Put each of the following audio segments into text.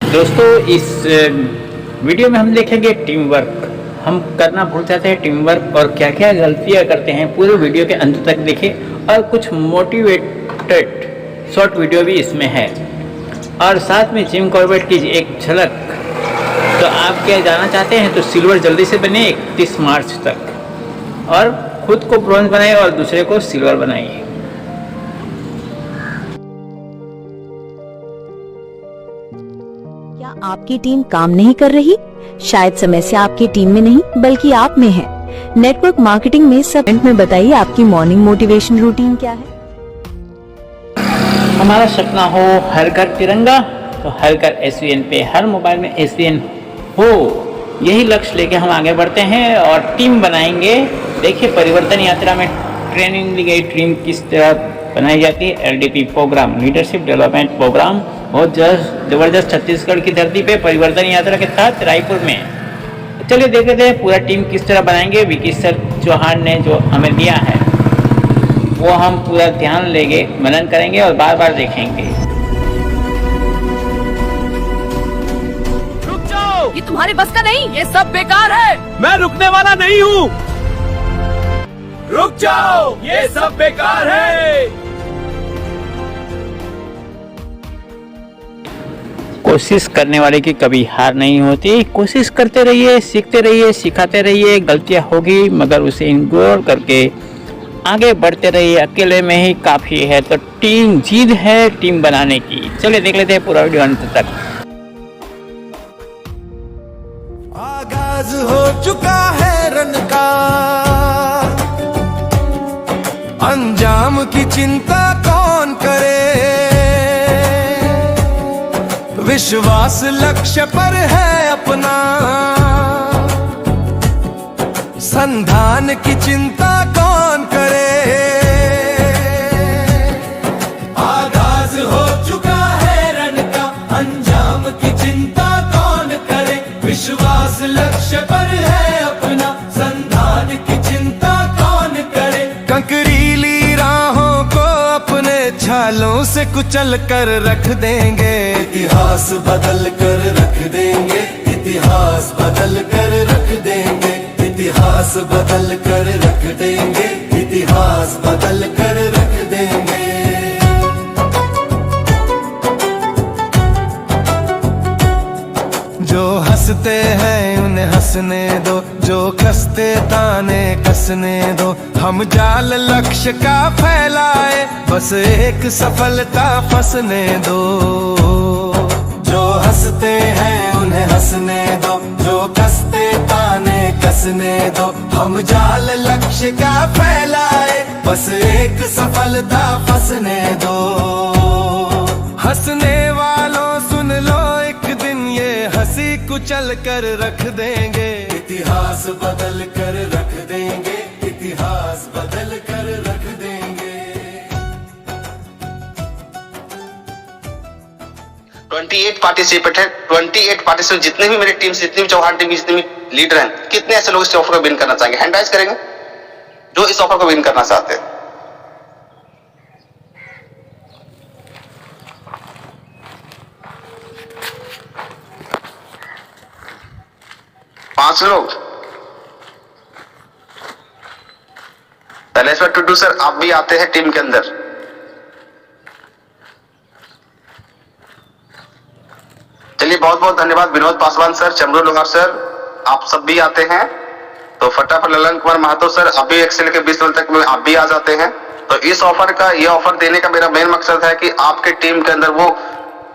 दोस्तों इस वीडियो में हम देखेंगे टीम वर्क। हम करना भूल जाते हैं टीम वर्क और क्या क्या गलतियां करते हैं। पूरे वीडियो के अंत तक देखें और कुछ मोटिवेटेड शॉर्ट वीडियो भी इसमें है और साथ में जिम कॉर्बेट की एक झलक। तो आप क्या जानना चाहते हैं तो सिल्वर जल्दी से बने 31 मार्च तक और खुद को ब्रॉन्ज बनाइए और दूसरे को सिल्वर बनाइए। क्या आपकी टीम काम नहीं कर रही? शायद समस्या आपकी टीम में नहीं बल्कि आप में है। नेटवर्क मार्केटिंग में सब में बताइए आपकी मॉर्निंग मोटिवेशन रूटीन क्या है? हमारा सपना हो हर घर तिरंगा, तो हर घर SVN पे, हर मोबाइल में SVN हो। यही लक्ष्य लेके हम आगे बढ़ते हैं और टीम बनाएंगे। देखिए परिवर्तन यात्रा में ट्रेनिंग ली गई टीम किस तरह बनाई जाती है। LDP program, leadership development program, बहुत जबरदस्त छत्तीसगढ़ की धरती पे परिवर्तन यात्रा के तहत रायपुर में। चलिए देख लेते हैं पूरा टीम किस तरह बनाएंगे। विकी सर चौहान ने जो हमें दिया है वो हम पूरा ध्यान लेंगे, मनन करेंगे और बार बार देखेंगे। रुक जाओ, ये तुम्हारे बस का नहीं, ये सब बेकार है। मैं रुकने वाला नहीं हूँ। रुक जाओ, ये सब बेकार है। कोशिश करने वाले की कभी हार नहीं होती। कोशिश करते रहिए, सीखते रहिए, सिखाते रहिए। गलतियां होगी मगर उसे इग्नोर करके आगे बढ़ते रहिए। अकेले में ही काफी है। तो टीम जीत है टीम बनाने की। चलिए देख लेते हैं पूरा वीडियो अंत तक। आगाज हो चुका है रन का, अंजाम की चिंता कौन करे। विश्वास लक्ष्य पर है अपना, संधान की चिंता कौन करे। आगाज हो चुका है रन का, अंजाम की चिंता कौन करे। विश्वास लक्ष्य पर है अपना, संधान की चिंता कौन करे। कंकरीली राहों को अपने छालों से कुचल कर रख देंगे। इतिहास बदल कर रख देंगे, इतिहास बदल कर रख देंगे, इतिहास बदल कर रख देंगे, इतिहास बदल कर रख देंगे। जो हंसते हैं उन्हें हंसने दो, जो कसते ताने कसने दो। हम जाल लक्ष्य का फैलाए, बस एक सफलता फंसने दो। जो हंसते हैं उन्हें हंसने दो, जो कसते ताने कसने दो। हम जाल लक्ष्य का फैलाए, बस एक सफलता फंसने दो। हंसने वालों सुन लो, एक दिन ये हंसी कुचल कर रख देंगे। इतिहास बदल कर रख देंगे, इतिहास बदल कर रख देंगे। 28 पार्टिसिपेट है। 28 पार्टिसिपेट जितने भी मेरी टीम से, जितनी भी चौहान टीम की जितने भी लीडर हैं, कितने ऐसे लोग इस ऑफर को विन करना चाहेंगे? हैंड राइज करेंगे जो इस ऑफर को विन करना चाहते हैं। पांच लोग। तलेश्वर टुडू सर आप भी आते हैं टीम के अंदर। चलिए बहुत बहुत धन्यवाद। विनोद पासवान सर, चमरू लोहार सर, आप सब भी आते हैं। तो फटाफट ललन कुमार महतो सर आप भी 1 से लेकर 20 लेवल तक में आप भी आ जाते हैं। तो इस ऑफर का, ये ऑफर देने का मेरा मेन मकसद है कि आपके टीम के अंदर वो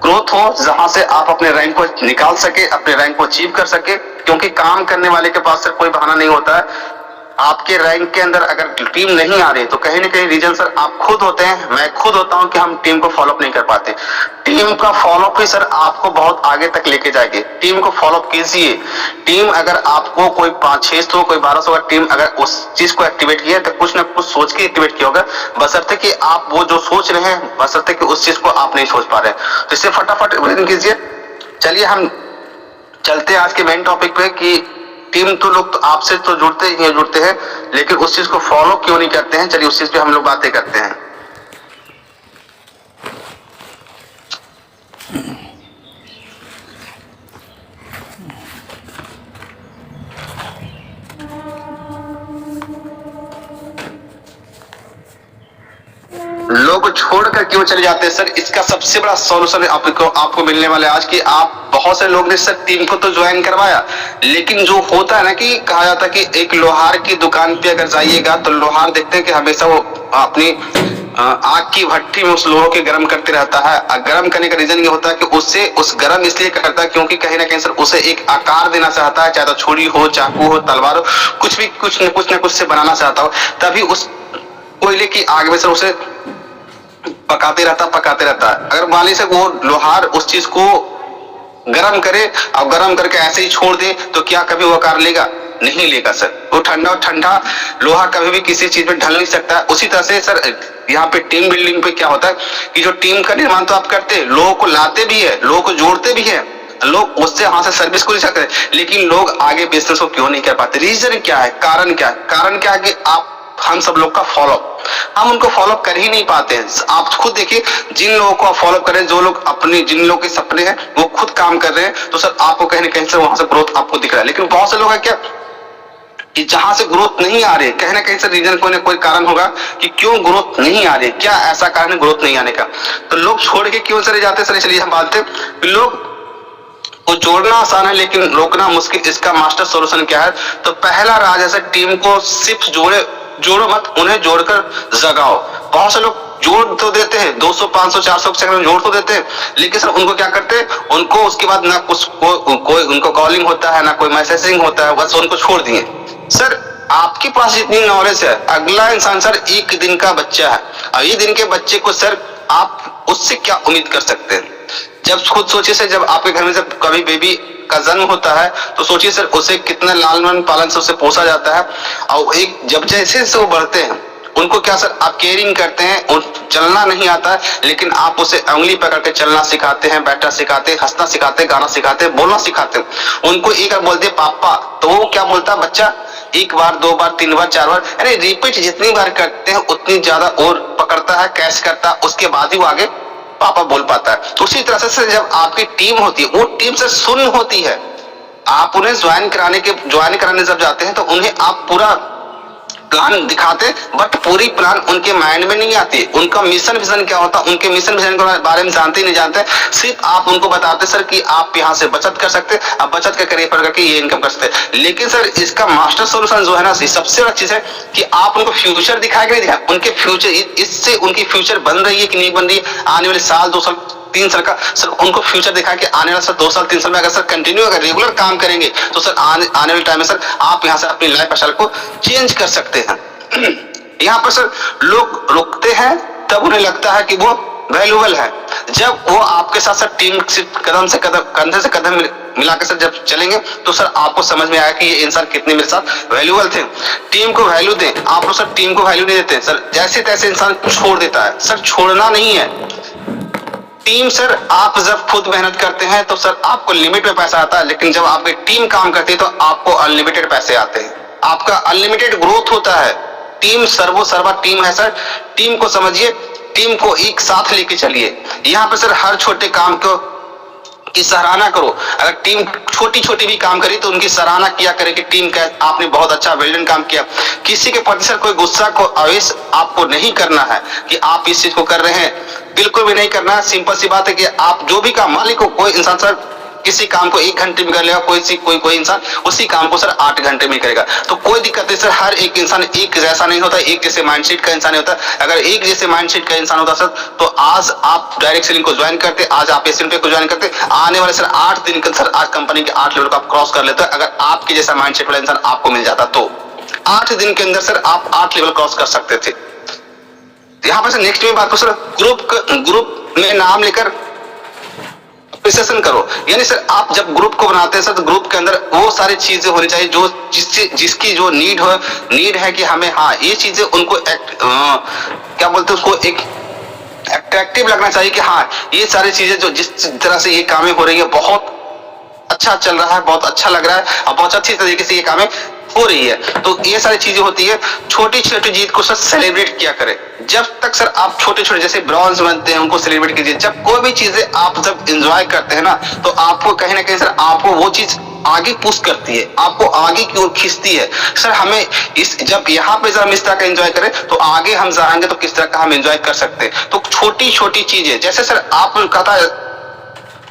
ग्रोथ हो जहां से आप अपने रैंक को निकाल सके, अपने रैंक को अचीव कर सके। क्योंकि काम करने वाले के पास सिर्फ कोई बहाना नहीं होता है। आपके रैंक के अंदर अगर टीम नहीं आ रही तो कहीं ना कहीं रीजन सर आप खुद होते हैं, मैं खुद होता हूं कि हम टीम को फॉलोअप नहीं कर पाते। टीम का फॉलोअप ही सर आपको बहुत आगे तक लेके जाएगी। टीम को फॉलोअप कीजिए। टीम अगर आपको कोई 500-600 कोई 1200 का टीम अगर उस चीज को एक्टिवेट किया तो कुछ ना कुछ सोच के एक्टिवेट किया होगा, बशर्ते कि आप वो जो सोच रहे हैं, बशर्ते कि उस चीज को आप नहीं सोच पा रहे। तो इससे फटाफट कीजिए। चलिए हम चलते हैं आज के मेन टॉपिक पे कि टीम तो लोग तो आपसे तो जुड़ते हैं लेकिन उस चीज को फॉलो क्यों नहीं करते हैं। चलिए उस चीज पे हम लोग बातें करते हैं। जोड़कर क्यों चले जाते हैं सर? इसका सबसे बड़ा सॉल्यूशन आपको मिलने वाला है आज कि आप बहुत से लोग ने सर टीम को तो ज्वाइन करवाया, लेकिन जो होता है ना कि कहा जाता है कि एक लोहार की दुकान पे अगर जाइएगा तो लोहार देखते हैं कि हमेशा वो अपनी आग की भट्टी में उस लोहे के गर्म करते रहता है। गर्म करने का रीजन ये होता है कि उससे उस गर्म इसलिए करता है क्योंकि कहीं ना कहीं सर उसे एक आकार देना चाहता है, चाहे तो छुरी हो, चाकू हो, तलवार हो, कुछ भी कुछ न कुछ से बनाना चाहता हो, तभी उस कोयले की आग में सर उसे पकाते रहता है। अगर मान लीजिए वो लोहार उस चीज को गरम करे और गरम करके ऐसे ही छोड़ दे तो क्या कभी वो आकार लेगा? नहीं लेगा सर। वो ठंडा लोहा कभी भी किसी चीज में ढल नहीं सकता। उसी तरह से सर यहाँ पे टीम बिल्डिंग पे क्या होता है कि जो टीम का निर्माण तो आप करते हैं, लोगों को लाते भी है, लोगों को जोड़ते भी है, लोग उससे वहां से सर्विस को ले सकते हैं, लेकिन लोग आगे बिजनेस को क्यों नहीं कर पाते? रीजन क्या है? कारण क्या है? कारण क्या है कि हम सब लोग का फॉलोअप, हम उनको फॉलो कर ही नहीं पाते हैं। आप खुद देखिए, जिन लोगों को आप फॉलो करें, जो लोग अपने जिन लोगों के सपने हैं वो खुद काम कर रहे हैं, तो सर आपको कहीं ना कहीं से वहां से ग्रोथ आपको दिख रहा है। लेकिन बहुत से लोग हैं क्या कि जहां से ग्रोथ नहीं आ रही, कहीं ना कहीं से रीजन कोई ना कोई कारण होगा कि क्यों ग्रोथ नहीं आ रही, क्या ऐसा कारण है ग्रोथ नहीं आने का? तो लोग छोड़ के क्यों चले जाते हैं सर? इसलिए हम बात हैं लोग को जोड़ना आसान है लेकिन रोकना मुश्किल। इसका मास्टर सोल्यूशन क्या है? तो पहला राज है सर, टीम को सिर्फ जोड़ो मत, उन्हें जोड़कर जगाओ। बहुत से लोग जोड़ तो देते हैं, 200 500 400 के चक्कर में जोड़ तो देते हैं, लेकिन सर उनको क्या करते हैं, उनको उसके बाद ना कुछ कोई उनको कॉलिंग होता है, ना कोई मैसेजिंग होता है, बस उनको छोड़ दिए। सर आपके पास जितनी नॉलेज है, अगला इंसान सर एक दिन का बच्चा है, और एक दिन के बच्चे को सर आप उससे क्या उम्मीद कर सकते हैं? जब खुद सोचिए सर, जब आपके घर में जब कभी बेबी का जन्म होता है तो सोचिए सर उसे कितना लालन पालन से उसे पोसा जाता है, और एक जब जैसे से वो बढ़ते हैं उनको क्या सर आप केयरिंग करते हैं, और चलना नहीं आता है लेकिन आप उसे उंगली पकड़ के चलना सिखाते हैं, बैठना सिखाते हैं, हंसना सिखाते हैं, गाना सिखाते हैं, बोलना सिखाते हैं। उनको एक बार बोलते पापा तो वो क्या बोलता है बच्चा? एक बार, दो बार, तीन बार, चार बार, यानी रिपीट जितनी बार करते हैं उतनी ज्यादा और पकड़ता है, कैच करता है, उसके बाद ही वो आगे पापा बोल पाता है। तो उसी तरह से जब आपकी टीम होती है, वो टीम से सुन होती है, आप उन्हें ज्वाइन कराने जब जाते हैं तो उन्हें आप पूरा प्लान दिखाते, बट पूरी प्लान उनके माइंड में नहीं आती। उनका मिशन विजन क्या होता है, उनके मिशन विजन के बारे में जानते ही नहीं जानते। सिर्फ आप उनको बताते सर कि आप यहाँ से बचत कर सकते, आप बचत का करियर करके ये इनकम कर सकते। लेकिन सर इसका मास्टर सोल्यूशन जो है ना, सबसे बड़ा चीज है कि आप उनको फ्यूचर दिखाए कि नहीं दिखाए, उनके फ्यूचर, इससे उनकी फ्यूचर बन रही है कि नहीं बन रही है, आने वाले साल 2 साल 3 साल का सर उनको फ्यूचर दिखा के आने वाला सर 2 साल 3 साल में अगर सर कंटिन्यू अगर रेगुलर काम करेंगे तो सर आने वाले टाइम में सर आप यहाँ से अपनी लाइफ स्टाइल को चेंज कर सकते हैं। यहाँ पर सर लोग रुकते हैं तब उन्हें लगता है कि वो वैल्यूएबल है। जब वो आपके साथ सर टीम कदम से कदम, कंधे से कदम मिला के सर जब चलेंगे तो सर आपको समझ में आया कि ये इंसान कितने मेरे साथ वैल्यूएबल थे। टीम को वैल्यू दें। आप लोग सर टीम को वैल्यू नहीं देते सर, जैसे तैसे इंसान छोड़ देता है। सर छोड़ना नहीं है टीम सर, आप जब खुद मेहनत करते हैं तो सर आपको लिमिट में पैसा आता है, लेकिन जब आपकी टीम काम करती है तो आपको अनलिमिटेड पैसे आते हैं, आपका अनलिमिटेड ग्रोथ होता है। टीम सर्वा टीम है सर, टीम को समझिए, टीम को एक साथ लेके चलिए। यहाँ पे सर हर छोटे काम को की सराहना करो। अगर टीम छोटी छोटी भी काम करी तो उनकी सराहना किया करे कि टीम का आपने बहुत अच्छा वेल्डन काम किया। किसी के प्रति सर कोई गुस्सा को आवेश आपको नहीं करना है कि आप इस चीज को कर रहे हैं, बिल्कुल भी नहीं करना है। सिंपल सी बात है कि आप जो भी काम, मालिक को कोई इंसान सर किसी काम को 1 घंटे में कर लेगा, कोई इंसान उसी काम को सर 8 घंटे में करेगा। तो कोई दिक्कत नहीं सर, हर एक इंसान एक जैसा नहीं होता, एक जैसे माइंडसेट का इंसान होता है। अगर एक जैसे माइंडसेट का इंसान होता सर तो आज आप डायरेक्ट सेलिंग को ज्वाइन करते, आज आप एसएनपी को ज्वाइन करते, आने वाले सर 8 दिन के सर आज कंपनी के 8 लेवल को आप क्रॉस कर लेते। अगर आपके जैसा माइंडसेट वाला इंसान आपको मिल जाता तो 8 दिन के अंदर सर आप 8 लेवल क्रॉस कर सकते थे। यहाँ पर सर नेक्स्ट में बात करो सर, ग्रुप में नाम लेकर सेशन करो। यानी सर आप जब ग्रुप को बनाते हैं सर तो ग्रुप के अंदर वो सारी चीजें होनी चाहिए जो जिसकी जो नीड है कि हमें हाँ ये चीजें उनको क्या बोलते हैं उसको एक अट्रैक्टिव लगना चाहिए कि हाँ ये सारी चीजें जो जिस तरह से ये कामें हो रही है बहुत अच्छा चल रहा है, बहुत अच्छा लग रहा है और बहुत अच्छी तरीके से ये कामें हो रही है। तो ये सारी चीजें होती है, छोटी छोटी जीत को सर सेलिब्रेट किया करें। जब तक सर आप छोटे छोटे जैसे ब्रॉन्ज बनते हैं उनको सेलिब्रेट कीजिए। जब कोई भी चीजें आप जब एंजॉय करते हैं ना तो आपको कहीं ना कहीं सर आपको वो चीज आगे पुश करती है, आपको आगे की ओर खींचती है। सर हमें इस जब यहाँ पे जब हम इस तरह का एंजॉय करें तो आगे हम जाएंगे तो किस तरह का हम एंजॉय कर सकते हैं। तो छोटी छोटी चीजें, जैसे सर आप कहता है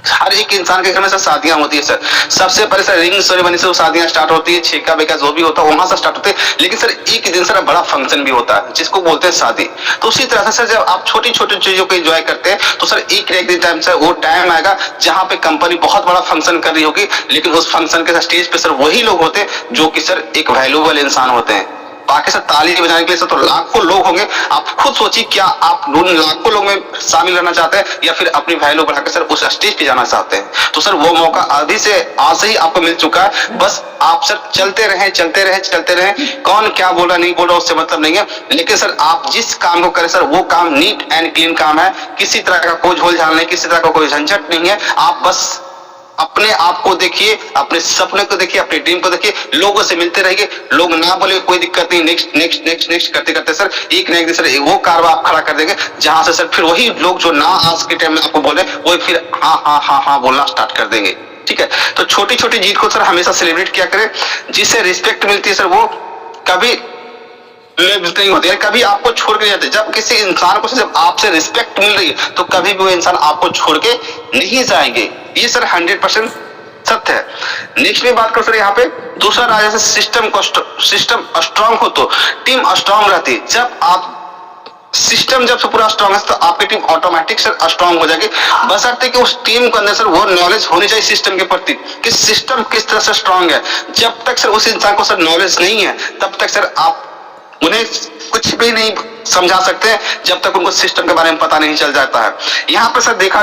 हर एक इंसान के घर में सर शादियां होती है सर, सबसे पहले सर रिंग सेरेमनी से वो शादियां स्टार्ट होती है, छेका बेका जो भी होता है वहां से स्टार्ट होते हैं, लेकिन सर एक दिन सर बड़ा फंक्शन भी होता है जिसको बोलते हैं शादी। तो उसी तरह से सर जब आप छोटी छोटी चीजों को एंजॉय करते हैं तो सर एक न एक दिन टाइम सर वो टाइम आएगा जहां पे कंपनी बहुत बड़ा फंक्शन कर रही होगी, लेकिन उस फंक्शन के स्टेज पे सर वही लोग होते हैं जो कि सर एक वैल्यूएबल इंसान होते हैं। बाकी सर ताली बजाने के लिए सर तो लाखों लोग होंगे, आप खुद सोचिए क्या आप उन लाखों लोग में शामिल रहना चाहते हैं या फिर अपनी वैल्यू बढ़ाकर सर उस स्टेज पे जाना चाहते हैं। तो सर वो मौका अभी से आज से ही आपको मिल चुका है, बस आप सर चलते रहें चलते रहें चलते रहें। कौन क्या बोल रहा नहीं बोल रहा उससे मतलब नहीं है, लेकिन सर आप जिस काम को करें सर वो काम नीट एंड क्लीन काम है, किसी तरह का कोई झोल झाल नहीं, किसी तरह का कोई झंझट नहीं है। आप बस अपने आप को देखिए, अपने सपने को देखिए, अपनी टीम को देखिए, लोगों से मिलते रहिए, लोग ना बोले कोई दिक्कत नहीं, नेक्स्ट नेक्स्ट नेक्स्ट नेक्स्ट करते करते सर एक न एक दिन सर वो कारवा आप खड़ा कर देंगे जहां से सर फिर वही लोग जो ना आज के टाइम में आपको बोले वो फिर हाँ हाँ हाँ हाँ बोलना स्टार्ट कर देंगे। ठीक है, तो छोटी छोटी जीत को सर हमेशा सेलिब्रेट किया करें, जिससे रिस्पेक्ट मिलती है सर वो कभी नहीं होती है, कभी आपको छोड़ के नहीं जाते। जब किसी इंसान को जब आपसे रिस्पेक्ट मिल रही है तो कभी भी वो इंसान आपको छोड़ के नहीं जाएंगे, ये सर 100% सत्य है। नेक्स्ट में बात करो सर यहाँ पे दूसरा राजा से सिस्टम स्ट्रांग हो तो टीम स्ट्रांग रहती है। जब आप सिस्टम जब से पूरा स्ट्रांग है तो आपकी टीम ऑटोमेटिक सर स्ट्रांग हो जाएगी, बशर्ते कि उस टीम के अंदर सर वो नॉलेज होनी चाहिए सिस्टम के प्रति कि सिस्टम किस तरह से स्ट्रांग है। जब तक सर उस इंसान को सर नॉलेज नहीं है तब तक सर आप उन्हें कुछ भी नहीं समझा सकते हैं जब तक उनको सिस्टम के बारे में पता नहीं चल जाता है। यहाँ पे सर देखा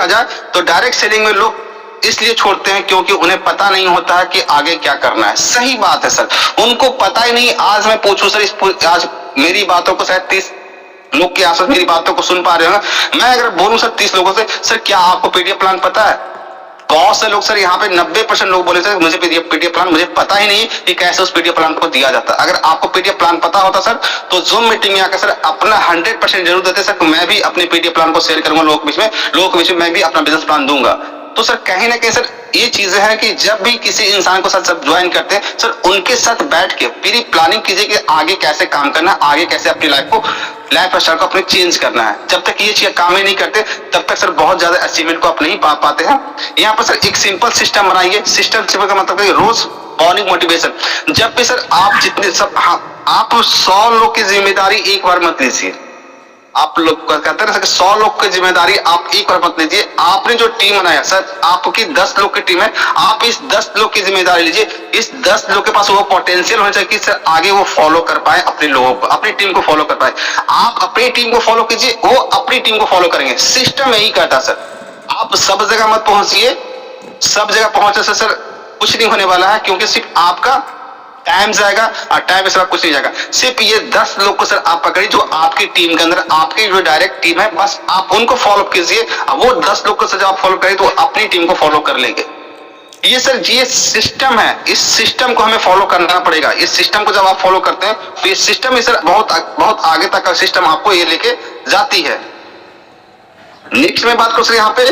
जाए तो डायरेक्ट सेलिंग में लोग इसलिए छोड़ते हैं क्योंकि उन्हें पता नहीं होता है कि आगे क्या करना है। सही बात है सर, उनको पता ही नहीं। आज मैं पूछूं सर आज मेरी बातों को शायद 30 लोग के आसपास मेरी बातों को सुन पा रहे हो, मैं अगर बोलूं सर 30 लोगों से सर क्या आपको पीडीएफ प्लान पता है, बहुत से लोग सर यहाँ पे 90% लोग बोले सर मुझे पीडीएफ प्लान मुझे पता ही नहीं कि कैसे उस पीडीएफ प्लान को दिया जाता है। अगर आपको पीडीएफ प्लान पता होता सर तो जूम मीटिंग में आकर सर अपना 100% जरूर देते सर, मैं भी अपने पीडीएफ प्लान को शेयर करूंगा लोगों के बीच में मैं भी अपना बिजनेस प्लान दूंगा। तो सर कहीं ना कहीं सर ये चीजें हैं कि जब भी किसी इंसान को सर ज्वाइन करते हैं सर उनके साथ बैठ के पूरी प्लानिंग कीजिए कि आगे कैसे काम करना है, आगे कैसे अपनी लाइफ स्टाइल को अपने चेंज करना है। जब तक ये चीज काम ही नहीं करते तब तक सर बहुत ज्यादा अचीवमेंट को आप नहीं पा पाते हैं। यहाँ पर सर एक सिंपल सिस्टम बनाइए। सिस्टम का मतलब है रोज मॉर्निंग मोटिवेशन। जब भी सर आप जितने सब आप 100 लोग की जिम्मेदारी एक बार मत लीजिए। आप लोग कहते हैं 100 लोग की जिम्मेदारी आप एक बार मत लीजिए। आपने जो टीम बनाया सर आपकी 10 लोग की टीम है, आप इस 10 लोग की जिम्मेदारी लीजिए। इस 10 लोग के पास वो पोटेंशियल होना चाहिए कि सर आगे वो फॉलो कर पाए अपने लोगों को, अपनी टीम को फॉलो कर पाए। आप अपनी टीम को फॉलो कीजिए, वो अपनी टीम को फॉलो करेंगे। सिस्टम यही करता सर। आप सब जगह मत पहुंचिए, सब जगह पहुंचे से सर कुछ नहीं होने वाला है, क्योंकि सिर्फ आपका टाइम जाएगा और टाइम के सिवा कुछ नहीं जाएगा। सिर्फ ये 10 लोग को सर आप पकड़िए जो आपकी टीम के अंदर आपकी जो डायरेक्ट टीम है, बस आप उनको फॉलो कीजिए। वो 10 लोग को सर जब आप फॉलो करें तो अपनी टीम को फॉलो कर लेंगे। ये सर ये सिस्टम है, इस सिस्टम को हमें फॉलो करना पड़ेगा। इस सिस्टम को जब आप फॉलो करते हैं तो ये सिस्टम ही सर बहुत आगे तक का सिस्टम आपको ये लेके जाती है। नेक्स्ट में बात करो सर यहाँ पे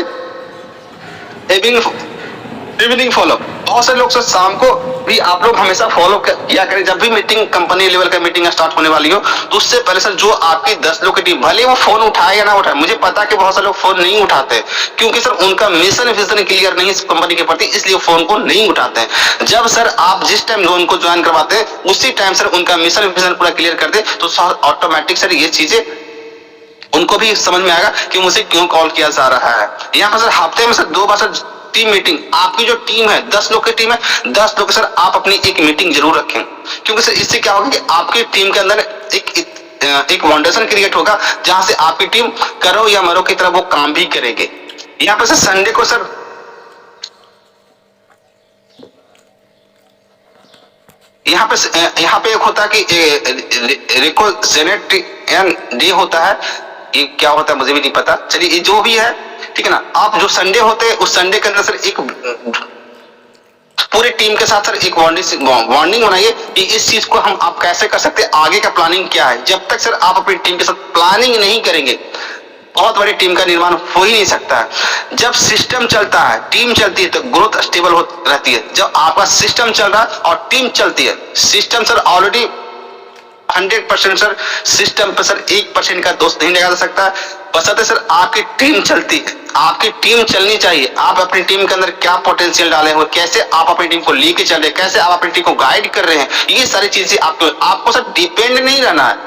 इवनिंग फॉलो। बहुत से लोग सर शाम को भी आप लोग हमेशा फॉलो किया करें। जब भी मीटिंग कंपनी लेवल का मीटिंग स्टार्ट होने वाली हो तो उससे पहले सर जो आपकी 10 लोग की टीम, भले वो फोन उठाए या ना उठाए, मुझे पता है कि बहुत सारे लोग फोन नहीं उठाते क्योंकि सर उनका मिशन विजन क्लियर नहीं इस कंपनी के प्रति, इसलिए फोन को नहीं उठाते हैं। जब सर आप जिस टाइम उनको ज्वाइन करवाते हैं उसी टाइम सर उनका मिशन विजन पूरा क्लियर कर दे तो ऑटोमेटिक सर ये चीजें उनको भी समझ में आएगा कि मुझे क्यों कॉल किया जा रहा है। यहाँ पर सर हफ्ते में सर 2 बार सर टीम मीटिंग, आपकी जो टीम है 10 लोग की टीम है, 10 लोग सर आप अपनी एक मीटिंग जरूर रखें, क्योंकि सर इससे क्या होगा कि आपकी टीम के अंदर एक फाउंडेशन क्रिएट होगा जहां से आपकी टीम करो या मरो की तरह वो काम भी करेगी। यहाँ पर सर संडे को सर यहाँ पे एक होता है कि रिकोजेनेट डे होता है, ये क्या होता है मुझे भी नहीं पता, चलिए ये जो भी है ठीक है ना। आप जो संडे होते हैं उस संडे के अंदर सर एक पूरी टीम के साथ सर एक बॉन्डिंग बनाइए कि इस चीज को हम आप कैसे कर सकते हैं, आगे का प्लानिंग क्या है। जब तक सर आप अपनी टीम के साथ प्लानिंग नहीं करेंगे बहुत बड़ी टीम का निर्माण हो ही नहीं सकता है। जब सिस्टम चलता है, टीम चलती है, तो ग्रोथ स्टेबल रहती है। जब आपका सिस्टम चल रहा है और टीम चलती है, system sir already 100% sir system पे सर 1% का दोष नहीं लगा जा सकता है, बशर्ते सर आपकी टीम चलती है। आपकी टीम चलनी चाहिए। आप अपनी टीम के अंदर क्या पोटेंशियल डाले हुए, कैसे आप अपनी टीम को लेके चल रहे हैं, कैसे आप अपनी टीम को गाइड कर रहे हैं, ये सारी चीजें आपको सर डिपेंड नहीं रहना है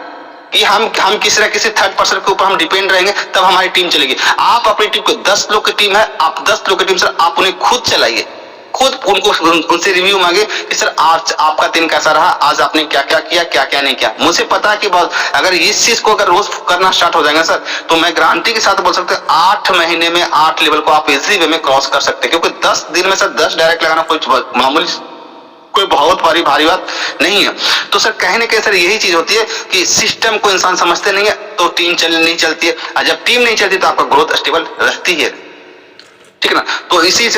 कि हम किसी न किसी थर्ड पर्सन के ऊपर हम डिपेंड रहेंगे तब हमारी टीम चलेगी। आप अपनी टीम को 10 लोग की टीम है, आप 10 लोग की टीम सर आप उन्हें खुद चलाइए, खुद उनसे रिव्यू मांगे कि सर आज आपका दिन कैसा रहा, आज आपने क्या क्या किया, क्या क्या नहीं किया। मुझे पता है कि अगर इस चीज को अगर रोज करना स्टार्ट हो जाएगा सर, तो मैं गारंटी के साथ बोल सकता हूँ 8 महीने में 8 लेवल को आप इजी वे में क्रॉस कर सकते हैं। क्योंकि 10 दिन में सर 10 डायरेक्ट लगाना कोई मामूली कोई बहुत भारी बात नहीं है। तो सर कहने के सर यही चीज होती है कि सिस्टम को इंसान समझते नहीं है तो टीम नहीं चलती है, और जब टीम नहीं चलती तो आपका ग्रोथ स्टेबल रहती है, ठीक है ना। तो इसी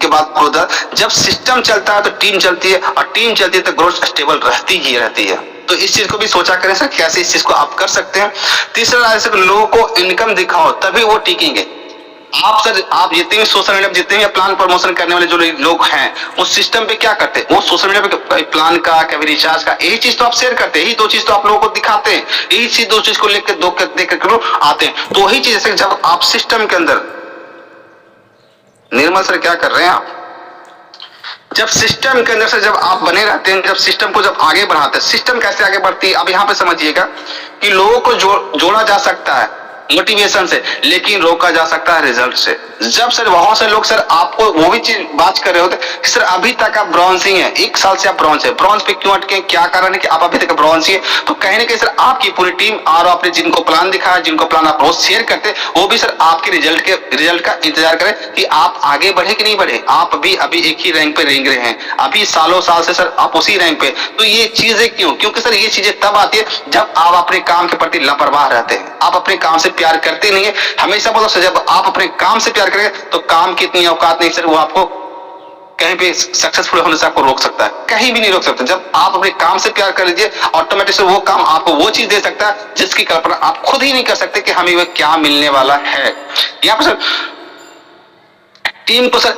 के बाद जब सिस्टम चलता है तो टीम चलती है, और टीम चलती है तो ग्रोथ स्टेबल रहती है। तो इस चीज को भी सोचा करें सर, कैसे इस चीज को आप कर सकते हैं। तीसरा सर, लोगों को इनकम दिखाओ तभी वो टिकेंगे। आप जितने भी सोशल मीडिया जितने भी प्लान प्रमोशन करने वाले जो लोग हैं, उस सिस्टम पे क्या करते हैं, वो सोशल मीडिया पे प्लान का, कभी रिचार्ज का, यही चीज तो आप शेयर करते हैं, यही 2 चीज तो आप लोगों को दिखाते हैं, यही चीज 2 चीज को लेकर देकर आते हैं। तो वही चीज जब आप सिस्टम के अंदर निर्मल सर क्या कर रहे हैं आप, जब सिस्टम के अंदर से जब आप बने रहते हैं, जब सिस्टम को जब आगे बढ़ाते हैं, सिस्टम कैसे आगे बढ़ती है अब यहाँ पे समझिएगा कि लोगों को जोड़ा जा सकता है मोटिवेशन से, लेकिन रोका जा सकता है रिजल्ट से। जब सर बहुत से लोग सर आपको वो भी चीज बात कर रहे होते कि सर अभी तक आप ब्रॉन्ज ही हैं, 1 साल से आप ब्रॉन्ज है, ब्रॉन्ज पे क्यों अटके, क्या कारण है कि आप अभी तक ब्रॉन्ज ही है। तो कहीं ना कहीं सर आपकी पूरी टीम और आपने जिनको प्लान दिखाया, जिनको प्लान आप रोज शेयर करते, वो भी सर आपके रिजल्ट का इंतजार करें कि आप आगे बढ़े कि नहीं बढ़े। आप भी अभी एक ही रैंक पे रेंग रहे हैं, अभी सालों साल से सर आप उसी रैंक पे। तो ये चीजें क्यों, क्योंकि सर ये चीजें तब आती है जब आप अपने काम के प्रति लापरवाह रहते हैं, आप अपने काम से प्यार करते नहीं है। हमेशा बोलो सर, जब आप अपने काम से प्यार करेंगे तो काम की इतनी औकात नहीं सर, वो आपको कहीं पे सक्सेसफुल होने से आपको रोक सकता है, कहीं भी नहीं रोक सकता। जब आप अपने काम से प्यार कर लीजिए, ऑटोमेटिक वो काम आपको वो चीज दे सकता है जिसकी कल्पना आप खुद ही नहीं कर सकते कि हमें वह क्या मिलने वाला है। यहाँ पर सर टीम को सर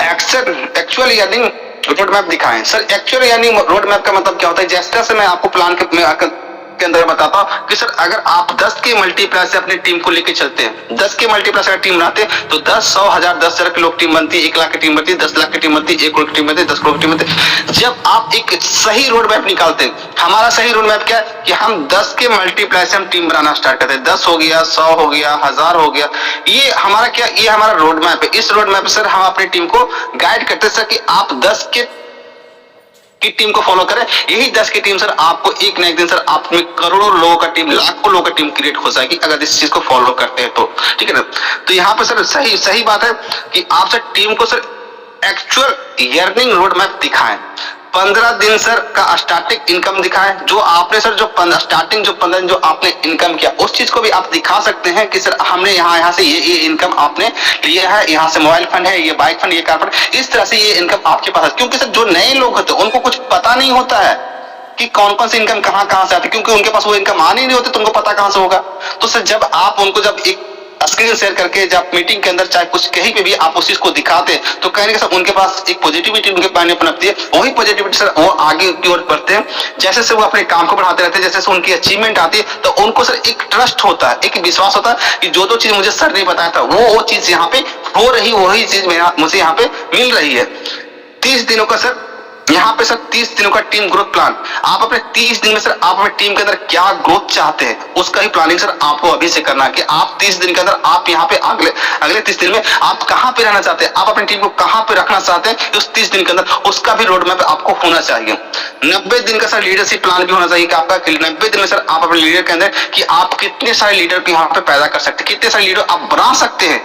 एक्चुअल यानी रोड मैप दिखाएं। सर एक्चुअल यानी रोड मैप का मतलब क्या होता है, जैसे मैं आपको प्लान के अंदर बताता हूं कि सर अगर आप 10 के मल्टीप्लाई से अपनी टीम को लेकर चलते हैं, 10 के मल्टीप्लाई से अगर टीम बनाते हैं तो 10, 100, 1000, 10,000 की लोग टीम बनती है, 1 लाख की टीम बनती है, 10 लाख की टीम बनती है, 1 करोड़ की टीम बनती है, 10 करोड़ की टीम बनती है। जब आप एक सही रोड मैप निकालते हैं, हमारा सही रोड मैप क्या है कि हम 10 के मल्टीप्लाई से हम टीम बनाना स्टार्ट करते हैं, 10 हो गया, 100 हो गया, 1000 हो गया, ये हमारा क्या, ये हमारा रोड मैप है। इस रोड मैप पे सर हम अपनी टीम को गाइड करते हैं सर कि आप 10 की टीम को फॉलो करें। यही 10 की टीम सर आपको एक न एक दिन सर आप में करोड़ों लोगों का टीम, लाखों लोगों का टीम क्रिएट हो जाएगी अगर इस चीज को फॉलो करते हैं तो, ठीक है ना। तो यहाँ पे सर सही बात है कि आप सर टीम को sir actual earning road map दिखाएं। 15 दिन सर का स्टार्टिंग इनकम दिखाएं, जो आपने सर जो स्टार्टिंग जो 15 दिन जो आपने इनकम किया उस चीज को भी आप दिखा सकते हैं कि सर हमने यहाँ से ये इनकम आपने लिया है, यहाँ से मोबाइल फंड है, ये बाइक फंड, ये कार फंड, इस तरह से ये इनकम आपके पास है। क्योंकि सर जो नए लोग होते हैं उनको कुछ पता नहीं होता है कि कौन कौन सी इनकम कहाँ से आती है, क्योंकि उनके पास वो इनकम आने नहीं होती, तुमको पता कहाँ से होगा। तो सर जब आप उनको जब एक स्क्रीन शेयर करके जब मीटिंग के अंदर चाहे कुछ कहीं पे भी आप उस चीज को दिखाते हैं तो कहीं ना कहीं उनके पास एक पॉजिटिविटी उनके पास पनपती है, वही पॉजिटिविटी सर वो आगे की ओर बढ़ते हैं। जैसे से वो अपने काम को बढ़ाते रहते हैं, जैसे से उनकी अचीवमेंट आती है तो उनको सर एक ट्रस्ट होता है, एक विश्वास होता है कि जो चीज मुझे सर ने बताया था वो चीज यहाँ पे हो रही, वही चीज मुझे यहाँ पे मिल रही है। 30 दिनों का सर यहाँ पे सर 30 दिनों का टीम ग्रोथ प्लान, आप अपने 30 दिन में सर आप अपने टीम के अंदर क्या ग्रोथ चाहते हैं उसका ही प्लानिंग सर आपको अभी से करना है कि आप 30 दिन के अंदर आप यहाँ पे अगले 30 दिन में आप कहाँ पे रहना चाहते हैं, आप अपनी टीम को कहाँ पे रखना चाहते हैं, उस 30 दिन के अंदर उसका भी रोड मैप आपको होना चाहिए। 90 दिन का सर लीडरशिप प्लान भी होना चाहिए कि आपका 90 दिन में सर आप अपने लीडर के अंदर कि आप कितने सारे लीडर को यहाँ पे पैदा कर सकते हैं, कितने सारे लीडर आप बना सकते हैं,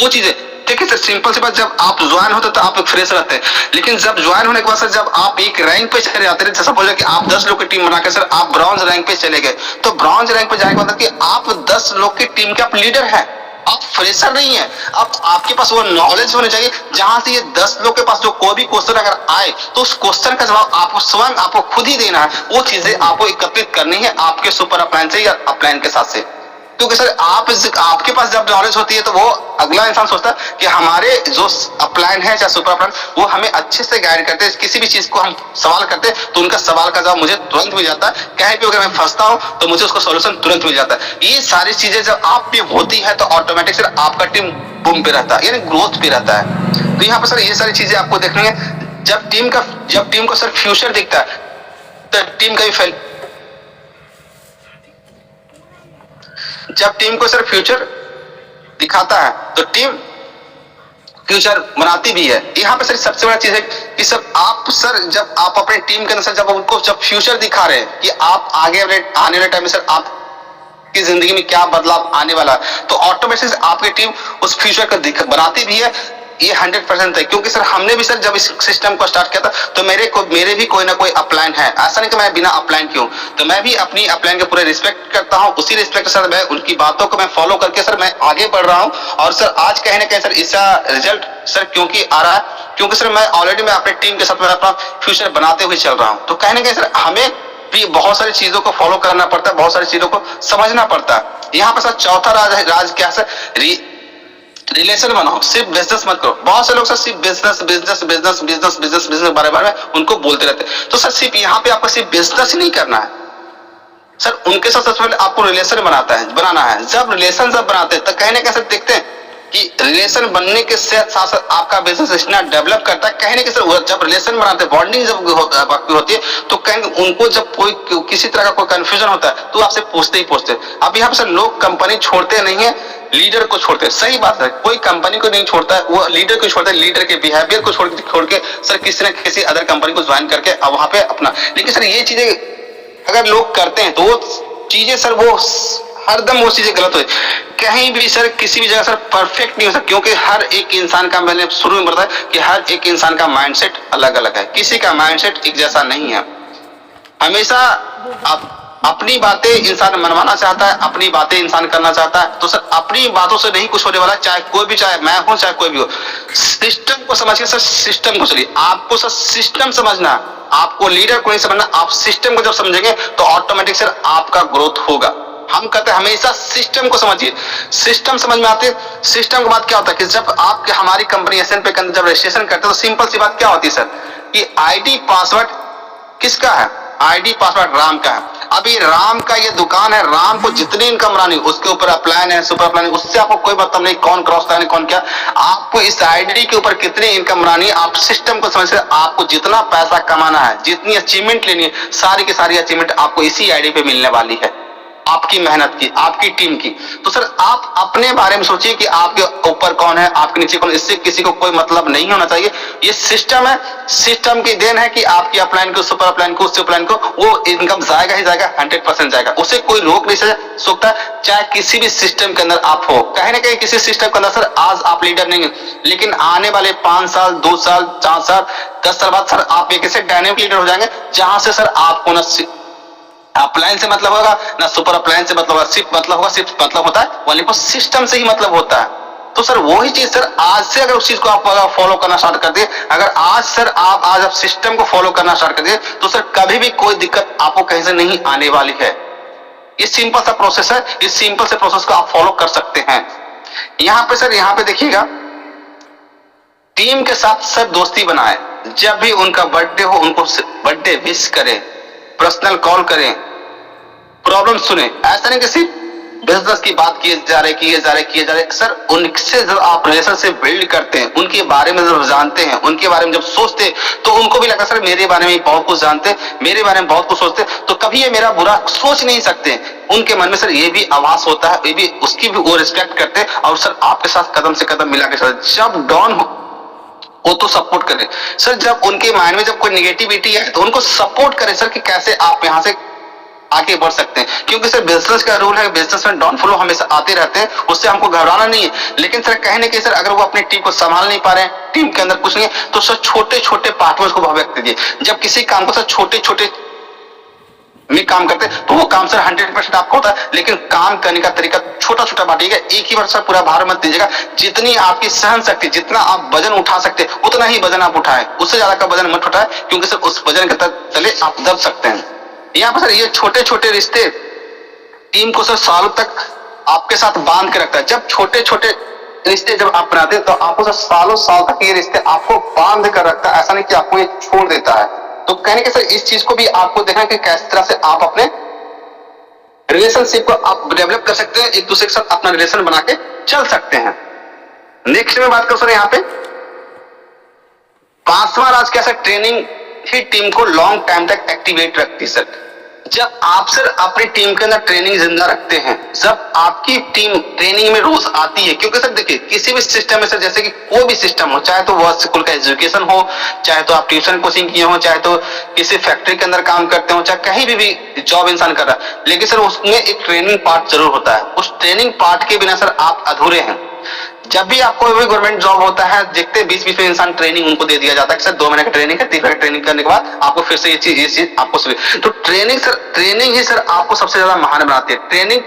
वो चीजें। देखिए सर सिंपल सी बात, जब आप ज्वाइन होते तो आप एक फ्रेश रहते हैं, लेकिन जब ज्वाइन होने के बाद सर जब आप एक रैंक पे चले जाते हैं, जैसा बोला कि आप 10 लोग की टीम बनाकर सर आप ब्रॉन्ज रैंक पे चले गए, तो ब्रॉन्ज रैंक पे जाने के बाद कि आप 10 लोग की टीम के आप लीडर हैं, आप फ्रेशर नहीं है। अब आपके पास वो नॉलेज होनी चाहिए जहां से ये 10 लोग के पास जो कोई भी क्वेश्चन अगर आए तो उस क्वेश्चन का जवाब आपको स्वयं आपको खुद ही देना है, वो चीजें आपको एकत्रित करनी है आपके सुपर अपलाइन से या अपलाइन के साथ से। क्योंकि सर आपके पास जब नॉलेज होती है तो वो अगला इंसान सोचता है कि हमारे जो अपलाइन है चाहे सुपर अपलाइन वो हमें अच्छे से गाइड करते हैं। किसी भी चीज को हम सवाल करते हैं तो उनका सवाल का जवाब मुझे तुरंत मिल जाता है। कहीं भी अगर मैं फंसता हूं तो मुझे उसका सॉल्यूशन तुरंत मिल जाता है। ये सारी चीजें जब आप पे होती है तो ऑटोमेटिक सर आपका टीम बूम पे रहता है, यानी ग्रोथ पे रहता है। तो यहाँ पर सर ये सारी चीजें आपको देखनी है। जब टीम को सर फ्यूचर दिखता है तो टीम का भी जब टीम को सर फ्यूचर दिखाता है तो टीम फ्यूचर बनाती भी है। यहाँ पे सर सबसे बड़ा चीज है कि सर जब आप अपने टीम के अंदर सर जब उनको जब फ्यूचर दिखा रहे हैं कि आप आगे आने वाले टाइम में सर आप की जिंदगी में क्या बदलाव आने वाला है, तो ऑटोमेटिक आपकी टीम उस फ्यूचर को बनाती भी है। ये 100% है, क्योंकि सर हमने भी सर जब इस सिस्टम को स्टार्ट किया था तो मेरे भी कोई ना कोई अपलाइन है। ऐसा नहीं कि मैं बिना अपलाइन क्यों, तो मैं भी अपनी अपलाइन के पूरे रिस्पेक्ट करता हूं। उसी रिस्पेक्ट सर मैं उनकी बातों को मैं फॉलो करके सर मैं आगे बढ़ रहा हूं। और सर आज कहीं ना कहीं सर इसका रिजल्ट सर क्योंकि आ रहा है, क्योंकि सर मैं ऑलरेडी मैं अपने टीम के साथ में अपना फ्यूचर बनाते हुए चल रहा हूं। तो कहीं ना कहीं सर हमें भी बहुत सारी चीजों को फॉलो करना पड़ता है, बहुत सारी चीजों को समझना पड़ता है। यहाँ पर सर चौथा राज क्या सर, रिलेशन बनाओ, सिर्फ बिजनेस मत करो। बहुत से लोग सर सिर्फ बिजनेस बारे में उनको बोलते रहते हैं। तो सर सिर्फ यहाँ पे आपको सिर्फ बिजनेस ही नहीं करना है सर, उनके साथ सबसे पहले आपको रिलेशन बनाना है। जब रिलेशन जब बनाते हैं तो कहीं ना कहीं सर देखते हैं कि रिलेशन बनने के साथ साथ आपका बिजनेस इतना डेवलप करता है। कहीं ना कहीं सर जब रिलेशन बनाते हैं, बॉन्डिंग जब होती है तो कहीं उनको जब कोई किसी तरह का कोई कंफ्यूजन होता है तो आपसे पूछते। अब यहाँ पे सर लोग कंपनी छोड़ते नहीं है, लीडर को छोड़ते हैं। सही बात है, कोई कंपनी को नहीं छोड़ता है, वो लीडर को छोड़ता है। लीडर के बिहेवियर को छोड़ के सर किसी न किसी अदर कंपनी को ज्वाइन करके अब वहां पे अपना। लेकिन सर ये चीजें अगर लोग करते हैं तो वो चीजें सर वो हरदम वो चीजें गलत हो। कहीं भी सर किसी भी जगह सर परफेक्ट नहीं हो सकता, क्योंकि हर एक इंसान का, मैंने शुरू में बताया कि हर एक इंसान का माइंडसेट अलग अलग है, किसी का माइंडसेट एक जैसा नहीं है। हमेशा आप अपनी बातें इंसान मनवाना चाहता है, अपनी बातें इंसान करना चाहता है। तो सर अपनी बातों से नहीं कुछ होने वाला, चाहे कोई भी, चाहे मैं हूं चाहे कोई भी हो। सिस्टम को समझिए सर, सिस्टम को चलिए। आपको सर सिस्टम समझना, आपको लीडर को नहीं समझना। आप सिस्टम को जब समझेंगे तो ऑटोमेटिक सर आपका ग्रोथ होगा। हम कहते हैं हमेशा सिस्टम को समझिए। सिस्टम समझ में आते हैं। सिस्टम की बात क्या होता है कि जब आप हमारी कंपनी एसएनपी के अंदर जब रजिस्ट्रेशन करते हैं तो सिंपल सी बात क्या होती है सर कि आईडी पासवर्ड किसका है? आईडी पासवर्ड राम का है। अभी राम का ये दुकान है, राम को जितनी इनकम बनानी उसके ऊपर अपलाइन है, सुपर अपलाइन, उससे आपको कोई मतलब नहीं कौन क्रॉस करना कौन क्या। आपको इस आईडी के ऊपर कितनी इनकम बनानी है, आप सिस्टम को समझ, आपको जितना पैसा कमाना है, जितनी अचीवमेंट लेनी है, सारी की सारी अचीवमेंट आपको इसी आईडी पे मिलने वाली है, आपकी मेहनत की, आपकी टीम की। तो सर आप अपने बारे में सोचिए कि आपके ऊपर कौन है, आपके नीचे कौन, इससे किसी को कोई मतलब नहीं होना चाहिए। ये सिस्टम है, सिस्टम की देन है कि आपकी अपलाइन को, सुपर अपलाइन को, उससे अपलाइन को वो इनकम जाएगा ही जाएगा, 100% जाएगा। उसे कोई रोक नहीं सकता, चाहे किसी भी सिस्टम के अंदर आप हो। कहीं ना कहीं किसी सिस्टम के अंदर सर आज आप लीडर नहीं है, लेकिन आने वाले 5 साल, 2 साल, 4 साल, 10 साल बाद सर आप एक ऐसे डायनेमिक लीडर हो जाएंगे जहां से सर आपको ना अपलाइन से मतलब होगा ना सुपर अपलाइन से मतलब होगा, सिर्फ मतलब होता है वाले को सिस्टम से ही मतलब होता है। तो सर वही चीज सर आज से अगर उस चीज को आप फॉलो करना स्टार्ट कर दिए, अगर आज सर आप सिस्टम को फॉलो करना स्टार्ट कर दिए तो सर कभी भी कोई दिक्कत आपको कहीं से नहीं आने वाली है। ये सिंपल सा प्रोसेस है, इस सिंपल से प्रोसेस को आप फॉलो कर सकते हैं। यहाँ पे देखिएगा, टीम के साथ सर दोस्ती बनाए। जब भी उनका बर्थडे हो उनको बर्थडे विश करें, पर्सनल कॉल करें, प्रॉब्लम सुने। ऐसा नहीं कि सिर्फ बिजनेस की बात किए जा रहे सर उनसे जब आप रिलेशनशिप बिल्ड करते हैं, उनके बारे में जब जानते हैं, उनके बारे में जब सोचते हैं तो उनको भी लगता है सर मेरे बारे में बहुत कुछ जानते हैं, मेरे बारे में बहुत कुछ सोचते हैं, तो कभी ये मेरा बुरा सोच नहीं सकते। उनके मन में सर ये भी आवाज होता है, ये भी उसकी भी वो रिस्पेक्ट करते हैं और सर आपके साथ कदम से कदम मिला के साथ जब डाउन हो वो तो सपोर्ट करें सर। जब उनके माइंड में जब कोई नेगेटिविटी है तो उनको सपोर्ट करें सर कि कैसे आप यहाँ से आगे बढ़ सकते हैं। क्योंकि सर बिजनेस का रूल है, बिजनेस में डाउनफॉल हमेशा आते रहते हैं, उससे हमको घबराना नहीं है। लेकिन सर कहीं ना कहीं सर अगर वो अपनी टीम को संभाल नहीं पा रहे हैं, टीम के अंदर कुछ नहीं है, तो सर छोटे छोटे पार्ट में उसको व्यक्त कीजिए। जब किसी काम को सर छोटे छोटे में काम करते तो वो काम सर 100% आपका होता है, लेकिन काम करने का तरीका छोटा छोटा बांटिएगा। एक ही बार सर पूरा भार मत दीजिएगा। जितनी आपकी सहन शक्ति, जितना आप वजन उठा सकते उतना ही वजन आप उठाएं, उससे ज्यादा का वजन मत उठाएं, क्योंकि सर उस वजन के तले आप दब सकते हैं। यहाँ पर सर ये छोटे छोटे रिश्ते टीम को सर सालों तक आपके साथ बांध के रखता है। जब छोटे छोटे रिश्ते जब आप बनाते हैं तो आपको सर सालों साल तक ये रिश्ते आपको बांध कर रखता है, ऐसा नहीं कि आपको ये छोड़ देता है। तो कहने के सर इस चीज को भी आपको देखना है कि किस तरह से आप अपने रिलेशनशिप को आप डेवलप कर सकते हैं, एक दूसरे के साथ अपना रिलेशन बना के चल सकते हैं। नेक्स्ट में बात करूं सर यहाँ पे 5वां राज क्या सर, ट्रेनिंग ही टीम को लॉन्ग टाइम तक एक्टिवेट रखती है सर। जब आप सर अपनी टीम के अंदर ट्रेनिंग जिंदा रखते हैं, जब आपकी टीम ट्रेनिंग में रोज आती है, क्योंकि सर देखिए किसी भी सिस्टम में सर, जैसे कि कोई भी सिस्टम हो, चाहे तो वह स्कूल का एजुकेशन हो, चाहे तो आप ट्यूशन कोचिंग किए हो, चाहे तो किसी फैक्ट्री के अंदर काम करते हो, चाहे कहीं भी जॉब इंसान कर रहा है, लेकिन सर उसमें एक ट्रेनिंग पार्ट जरूर होता है। उस ट्रेनिंग पार्ट के बिना सर आप अधूरे हैं। जब भी आपको भी गवर्नमेंट जॉब होता है, देखते 20-20 में इंसान ट्रेनिंग उनको दे दिया जाता है कि सर 2 महीने का ट्रेनिंग है, 3 महीने का ट्रेनिंग करने के बाद आपको फिर से ये चीज आपको तो ट्रेनिंग ही सर आपको सबसे ज्यादा महान बनाती है। ट्रेनिंग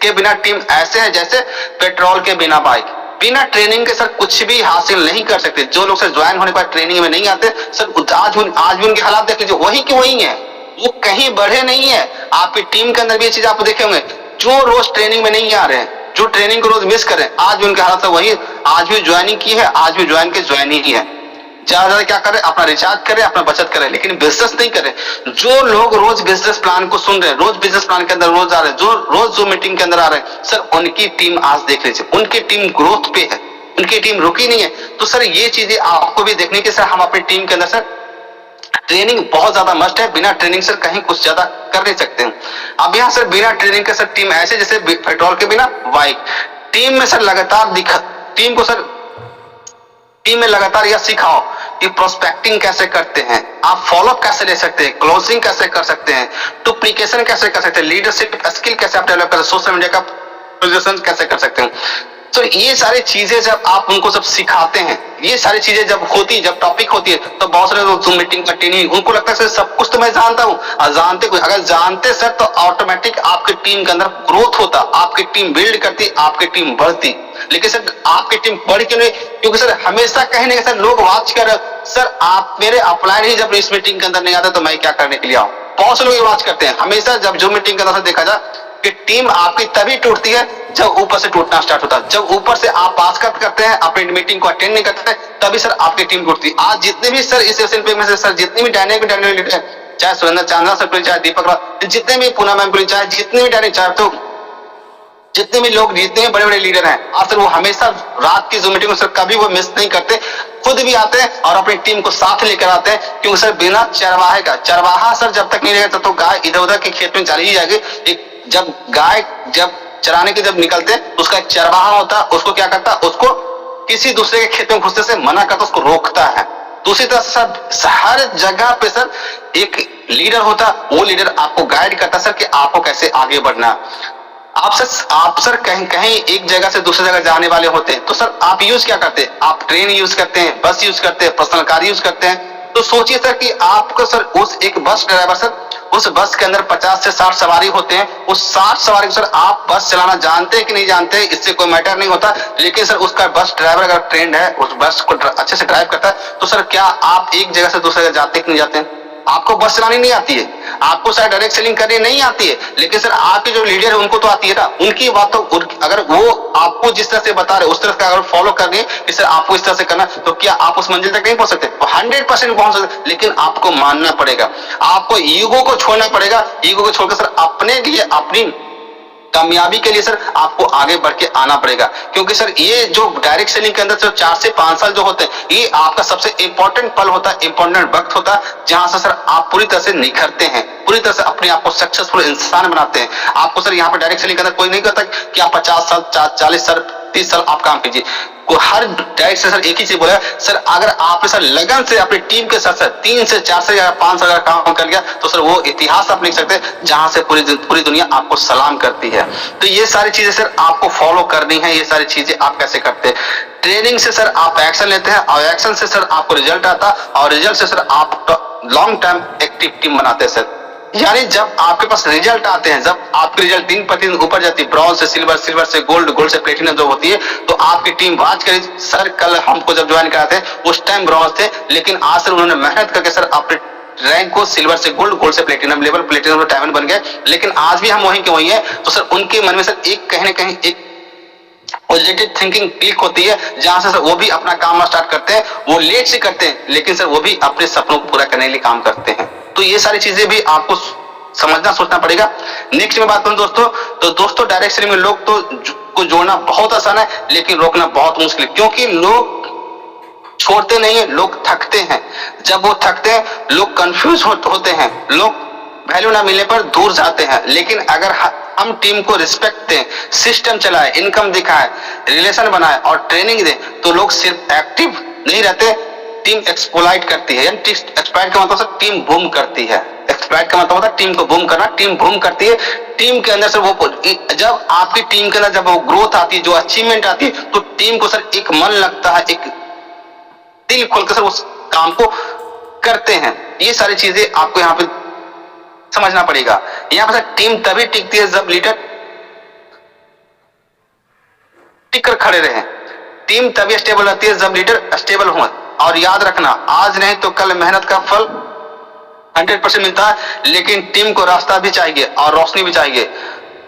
के बिना टीम ऐसे है जैसे पेट्रोल के बिना बाइक, बिना ट्रेनिंग के सर कुछ भी हासिल नहीं कर सकते। जो लोग सर ज्वाइन होने के बाद ट्रेनिंग में नहीं आते सर, आज भी उनके हालात देख लीजिए, वही की वही है, वो कहीं बढ़े नहीं है। आपकी टीम के अंदर भी ये चीज आप देखे होंगे, जो रोज ट्रेनिंग में नहीं आ रहे हैं, जो ट्रेनिंग को रोज मिस कर रहे हैं, आज भी उनके हालत वही, आज भी ज्वाइनिंग की है, आज भी ज्वाइन के ज्वाइनिंग ही है। ज्यादा क्या करें, अपना रिचार्ज करें, अपना बचत करें, लेकिन बिजनेस नहीं करें। जो लोग रोज बिजनेस प्लान को सुन रहे हैं, रोज बिजनेस प्लान के अंदर रोज आ रहे हैं, जो रोज जो मीटिंग के अंदर आ रहे हैं सर, उनकी टीम आज देख लीजिए, उनकी टीम ग्रोथ पे है, उनकी टीम रुकी नहीं है। तो सर ये चीजें आपको भी देखने की सर, हम अपनी टीम के अंदर सर ट्रेनिंग बहुत ज्यादा मस्ट है। बिना ट्रेनिंग सर कहीं कुछ ज्यादा कर नहीं सकते हैं। अब यहाँ सर बिना ट्रेनिंग के सर टीम ऐसे जैसे पेट्रोल के बिना बाइक। टीम में सर लगातार टीम को सर टीम में लगातार यह सिखाओ कि प्रोस्पेक्टिंग कैसे करते हैं, आप फॉलोअप कैसे ले सकते हैं, क्लोजिंग कैसे कर सकते हैं, डुप्लीकेशन कैसे कर सकते हैं, लीडरशिप स्किल कैसे आप डेवलप कर सकते हैं, सोशल मीडिया का पोजीशन कैसे कर सकते हैं। तो ये सारी चीजें जब आप उनको सब सिखाते हैं, ये सारी चीजें जब होती है, जब टॉपिक होती है, तो बहुत सारे लोग मीटिंग कंटिन्यू, उनको लगता है सर सब कुछ तो मैं जानता हूँ, और अगर जानते सर तो ऑटोमेटिक आपकी टीम के अंदर ग्रोथ होता, आपकी टीम बिल्ड करती, आपकी टीम बढ़ती। लेकिन सर आपकी टीम बढ़ क्यों नहीं, क्योंकि सर हमेशा कहीं ना सर लोग वाच कर सर आप मेरे अपलाइन ही जब इस मीटिंग के अंदर नहीं आते तो मैं क्या करने के लिए आऊँ। बहुत से लोग वाच करते हैं हमेशा, जब जो मीटिंग के अंदर देखा जाए कि टीम आपकी तभी टूटती है जब ऊपर से टूटना स्टार्ट होता है। जब ऊपर से आप पास करते हैं, अपनी मीटिंग को अटेंड नहीं करते, तभी सर आपकी टीम टूटती है। आज जितने भी सर इस सेशन पे में से सर जितने भी डायनेमिक लीडर है, चाहे सुरेंद्र चांदा सर, चाहे दीपक राव, जितने भी पूना मैम, चाहे जितने भी डायनेमिक, चाहे तो जितने भी लोग, जितने भी बड़े बड़े लीडर हैं, और सर वो हमेशा रात की जो मीटिंग में सर कभी वो मिस नहीं करते, खुद भी आते हैं और अपनी टीम को साथ लेकर आते हैं। क्योंकि सर बिना चरवाहे का, चरवाहा सर जब तक नहीं रहेगा तो गाय इधर उधर के खेत में चली ही जाएगी। जब गाय जब चराने के जब निकलते हैं तो उसका एक चरवाहा होता है, उसको क्या करता है, उसको किसी दूसरे के खेत में घुसने से मना करता, उसको रोकता है। दूसरी तरह से सर हर जगह पे सर एक लीडर होता है, वो लीडर आपको गाइड करता है सर कि आपको कैसे आगे बढ़ना। आप सर कहीं एक जगह से दूसरी जगह जाने वाले होते हैं तो सर आप यूज क्या करते हैं, आप ट्रेन यूज करते हैं, बस यूज करते हैं, पर्सनल कार यूज करते हैं। तो सोचिए सर कि आपको सर उस एक बस ड्राइवर सर, उस बस के अंदर 50 से 60 सवारी होते हैं, उस 60 सवारी को सर आप बस चलाना जानते हैं कि नहीं जानते, इससे कोई मैटर नहीं होता। लेकिन सर उसका बस ड्राइवर अगर ट्रेंड है, उस बस को अच्छे से ड्राइव करता है, तो सर क्या आप एक जगह से दूसरी जगह जाते कि नहीं जाते हैं? आपको बस चलानी नहीं आती है, आपको शायद डायरेक्ट सेलिंग करनी नहीं आती है, लेकिन सर आपके जो लीडर है उनको तो आती है ना। उनकी बातों, अगर वो आपको जिस तरह से बता रहे उस तरह का अगर फॉलो कर रहे कि सर आपको इस तरह से करना, तो क्या आप उस मंजिल तक नहीं पहुंच सकते? 100% पहुंच सकते, लेकिन आपको मानना पड़ेगा, आपको ईगो को छोड़ना पड़ेगा। ईगो को छोड़कर सर अपने लिए, अपनी कामयाबी के लिए सर आपको आगे बढ़ के आना पड़ेगा। क्योंकि सर ये जो डायरेक्ट सेलिंग के अंदर जो 4 से 5 साल जो होते हैं, ये आपका सबसे इंपॉर्टेंट पल होता है, इंपॉर्टेंट वक्त होता है, जहां से सर आप पूरी तरह से निखरते हैं, पूरी तरह से अपने आप को सक्सेसफुल इंसान बनाते हैं। आपको सर यहाँ पे डायरेक्ट सेलिंग के अंदर कोई नहीं कहता कि आप 50 साल 40 साल 30 साल आप काम कीजिए। हर डायरेक्ट से सर एक ही चीज बोला सर, अगर आपने सर लगन से अपनी टीम के साथ 3 से 4 से या 5 साल काम कर लिया, तो सर वो इतिहास आप लिख सकते हैं जहां से पूरी दुनिया आपको सलाम करती है। तो ये सारी चीजें सर आपको फॉलो करनी है। ये सारी चीजें आप कैसे करते हैं? ट्रेनिंग से सर आप एक्शन लेते हैं, और एक्शन से सर आपको रिजल्ट आता, और रिजल्ट से सर आप लॉन्ग टर्म एक्टिव टीम बनाते हैं सर। यानी जब आपके पास रिजल्ट आते हैं, जब आपकी रिजल्ट दिन प्रतिदिन ऊपर जाती है, ब्रॉन्ज से सिल्वर, सिल्वर से गोल्ड, गोल्ड से प्लेटिनम जो होती है, तो आपकी टीम बात करी सर, कल हमको जब ज्वाइन कराते हैं उस टाइम ब्रॉन्ज थे, लेकिन आज सर उन्होंने मेहनत करके सर अपने रैंक को सिल्वर से गोल्ड, गोल्ड से प्लेटिनम लेवल, प्लेटिनम से डायमंड बन गए। लेकिन आज भी हम वहीं के वहीं है। तो सर उनके मन में सर एक कहीं ना कहीं एक पॉजिटिव थिंकिंग क्लिक होती है, जहां से सर वो भी अपना काम स्टार्ट करते हैं। वो लेट से करते हैं लेकिन सर वो भी अपने सपनों को पूरा करने के लिए काम करते हैं। तो ये सारी चीजें भी आपको समझना सोचना पड़ेगा। नेक्स्ट में बात करूं दोस्तों, तो दोस्तों डायरेक्ट सेलिंग में लोग को जोड़ना बहुत आसान है लेकिन रोकना बहुत मुश्किल है, क्योंकि लोग छोड़ते नहीं है, लोग थकते हैं। जब वो थकते हैं लोग कंफ्यूज होते हैं, लोग वैल्यू ना मिलने पर दूर जाते हैं। लेकिन अगर हम टीम को रिस्पेक्ट दें, सिस्टम चलाए, इनकम दिखाए, रिलेशन बनाए और ट्रेनिंग दें, तो लोग सिर्फ एक्टिव नहीं रहते, टीम एक्सप्लॉइट करती है। एक्सप्लॉइट का मतलब सर टीम बूम करती है। एक्सप्लॉइट का मतलब होता है टीम को बूम करना। टीम बूम करती है, टीम के अंदर से वो जब आपकी टीम के अंदर जब वो ग्रोथ आती है, जो अचीवमेंट आती है, तो टीम को सर एक मन लगता है, एक दिल खोलकर सर उस काम को करते हैं। ये सारी चीजें आपको यहाँ पे समझना पड़ेगा। यहाँ पर सर टीम तभी टिकती है जब लीडर टिककर खड़े रहे। टीम तभी स्टेबल रहती है जब लीडर स्टेबल हो। और याद रखना, आज नहीं तो कल मेहनत का फल 100% मिलता है, लेकिन टीम को रास्ता भी चाहिए और रोशनी भी चाहिए,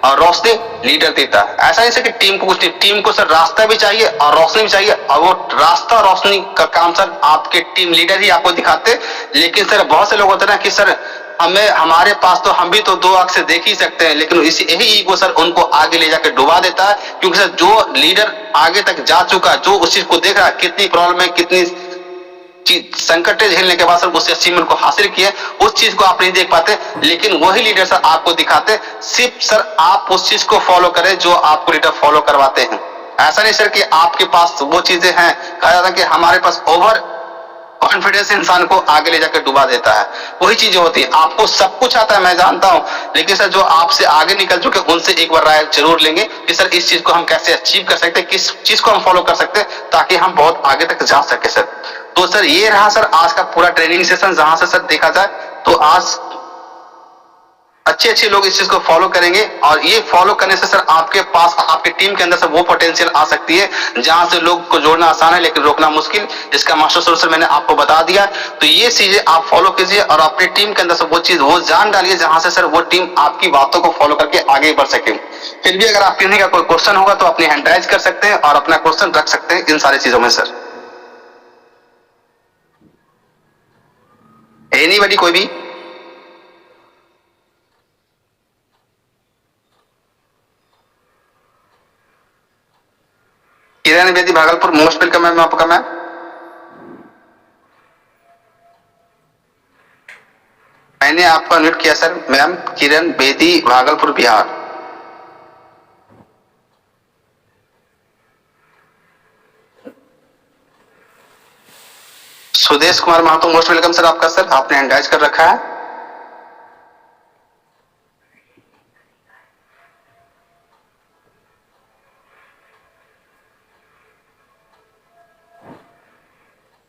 और रोशनी लीडर देता है। ऐसा नहीं सर कि टीम को कुछ नहीं, टीम को सर रास्ता भी चाहिए और रोशनी भी चाहिए, और वो रास्ता रोशनी का काम सर आपके टीम लीडर ही आपको दिखाते। लेकिन सर बहुत से लोग होते हैं ना कि सर हमारे पास तो हम भी तो 2 आंख से देख ही सकते हैं, लेकिन यही ईगो सर उनको आगे ले जाकर डुबा देता है। क्योंकि सर जो लीडर आगे तक जा चुका, जो उस चीज को देख रहा है, कितनी प्रॉब्लम है, कितनी संकट झेलने के बाद सर उस अचीवमेंट को हासिल किए, उस चीज को आप नहीं देख पाते। लेकिन वही लीडर सर आपको दिखाते। सिर्फ सर आप उस चीज को फॉलो करें जो आपको लीडर फॉलो करवाते हैं। ऐसा नहीं सर कि आपके पास वो चीजें हैं, कहा जाता है कि हमारे पास ओवर कॉन्फिडेंस इंसान को आगे ले जाकर डुबा देता है। वही चीजें होती है। आपको सब कुछ आता है, मैं जानता हूं, लेकिन सर जो आपसे आगे निकल चुके उनसे एक बार राय जरूर लेंगे कि सर इस चीज को हम कैसे अचीव कर सकते हैं, किस चीज को हम फॉलो कर सकते हैं, ताकि हम बहुत आगे तक जा सके सर। तो सर ये रहा सर आज का पूरा ट्रेनिंग सेशन, जहां से सर देखा जाए तो आज अच्छे लोग इस चीज को फॉलो करेंगे, और ये फॉलो करने से सर आपके पास, आपके टीम के अंदर से वो पोटेंशियल आ सकती है जहां से लोग को जोड़ना आसान है लेकिन रोकना मुश्किल। इसका मास्टर सोल्यूशन मैंने आपको बता दिया। तो ये चीजें आप फॉलो कीजिए और अपने टीम के अंदर से वो चीज वो जान डालिए जहां से सर वो टीम आपकी बातों को फॉलो करके आगे बढ़ सके। फिर भी अगर आपके का कोई क्वेश्चन होगा तो अपनी हैंड राइज कर सकते हैं और अपना क्वेश्चन रख सकते हैं इन सारी चीजों में सर। एनीबॉडी, कोई भी? Kiran Bedi Bhagalpur, most welcome ma'am आपका। मैम मैंने आपको अनम्यूट किया sir. Ma'am Kiran Bedi Bhagalpur Bihar. Sudesh Kumar Mahato, most welcome sir आपका। सर आपने हैंड राइज कर रखा है।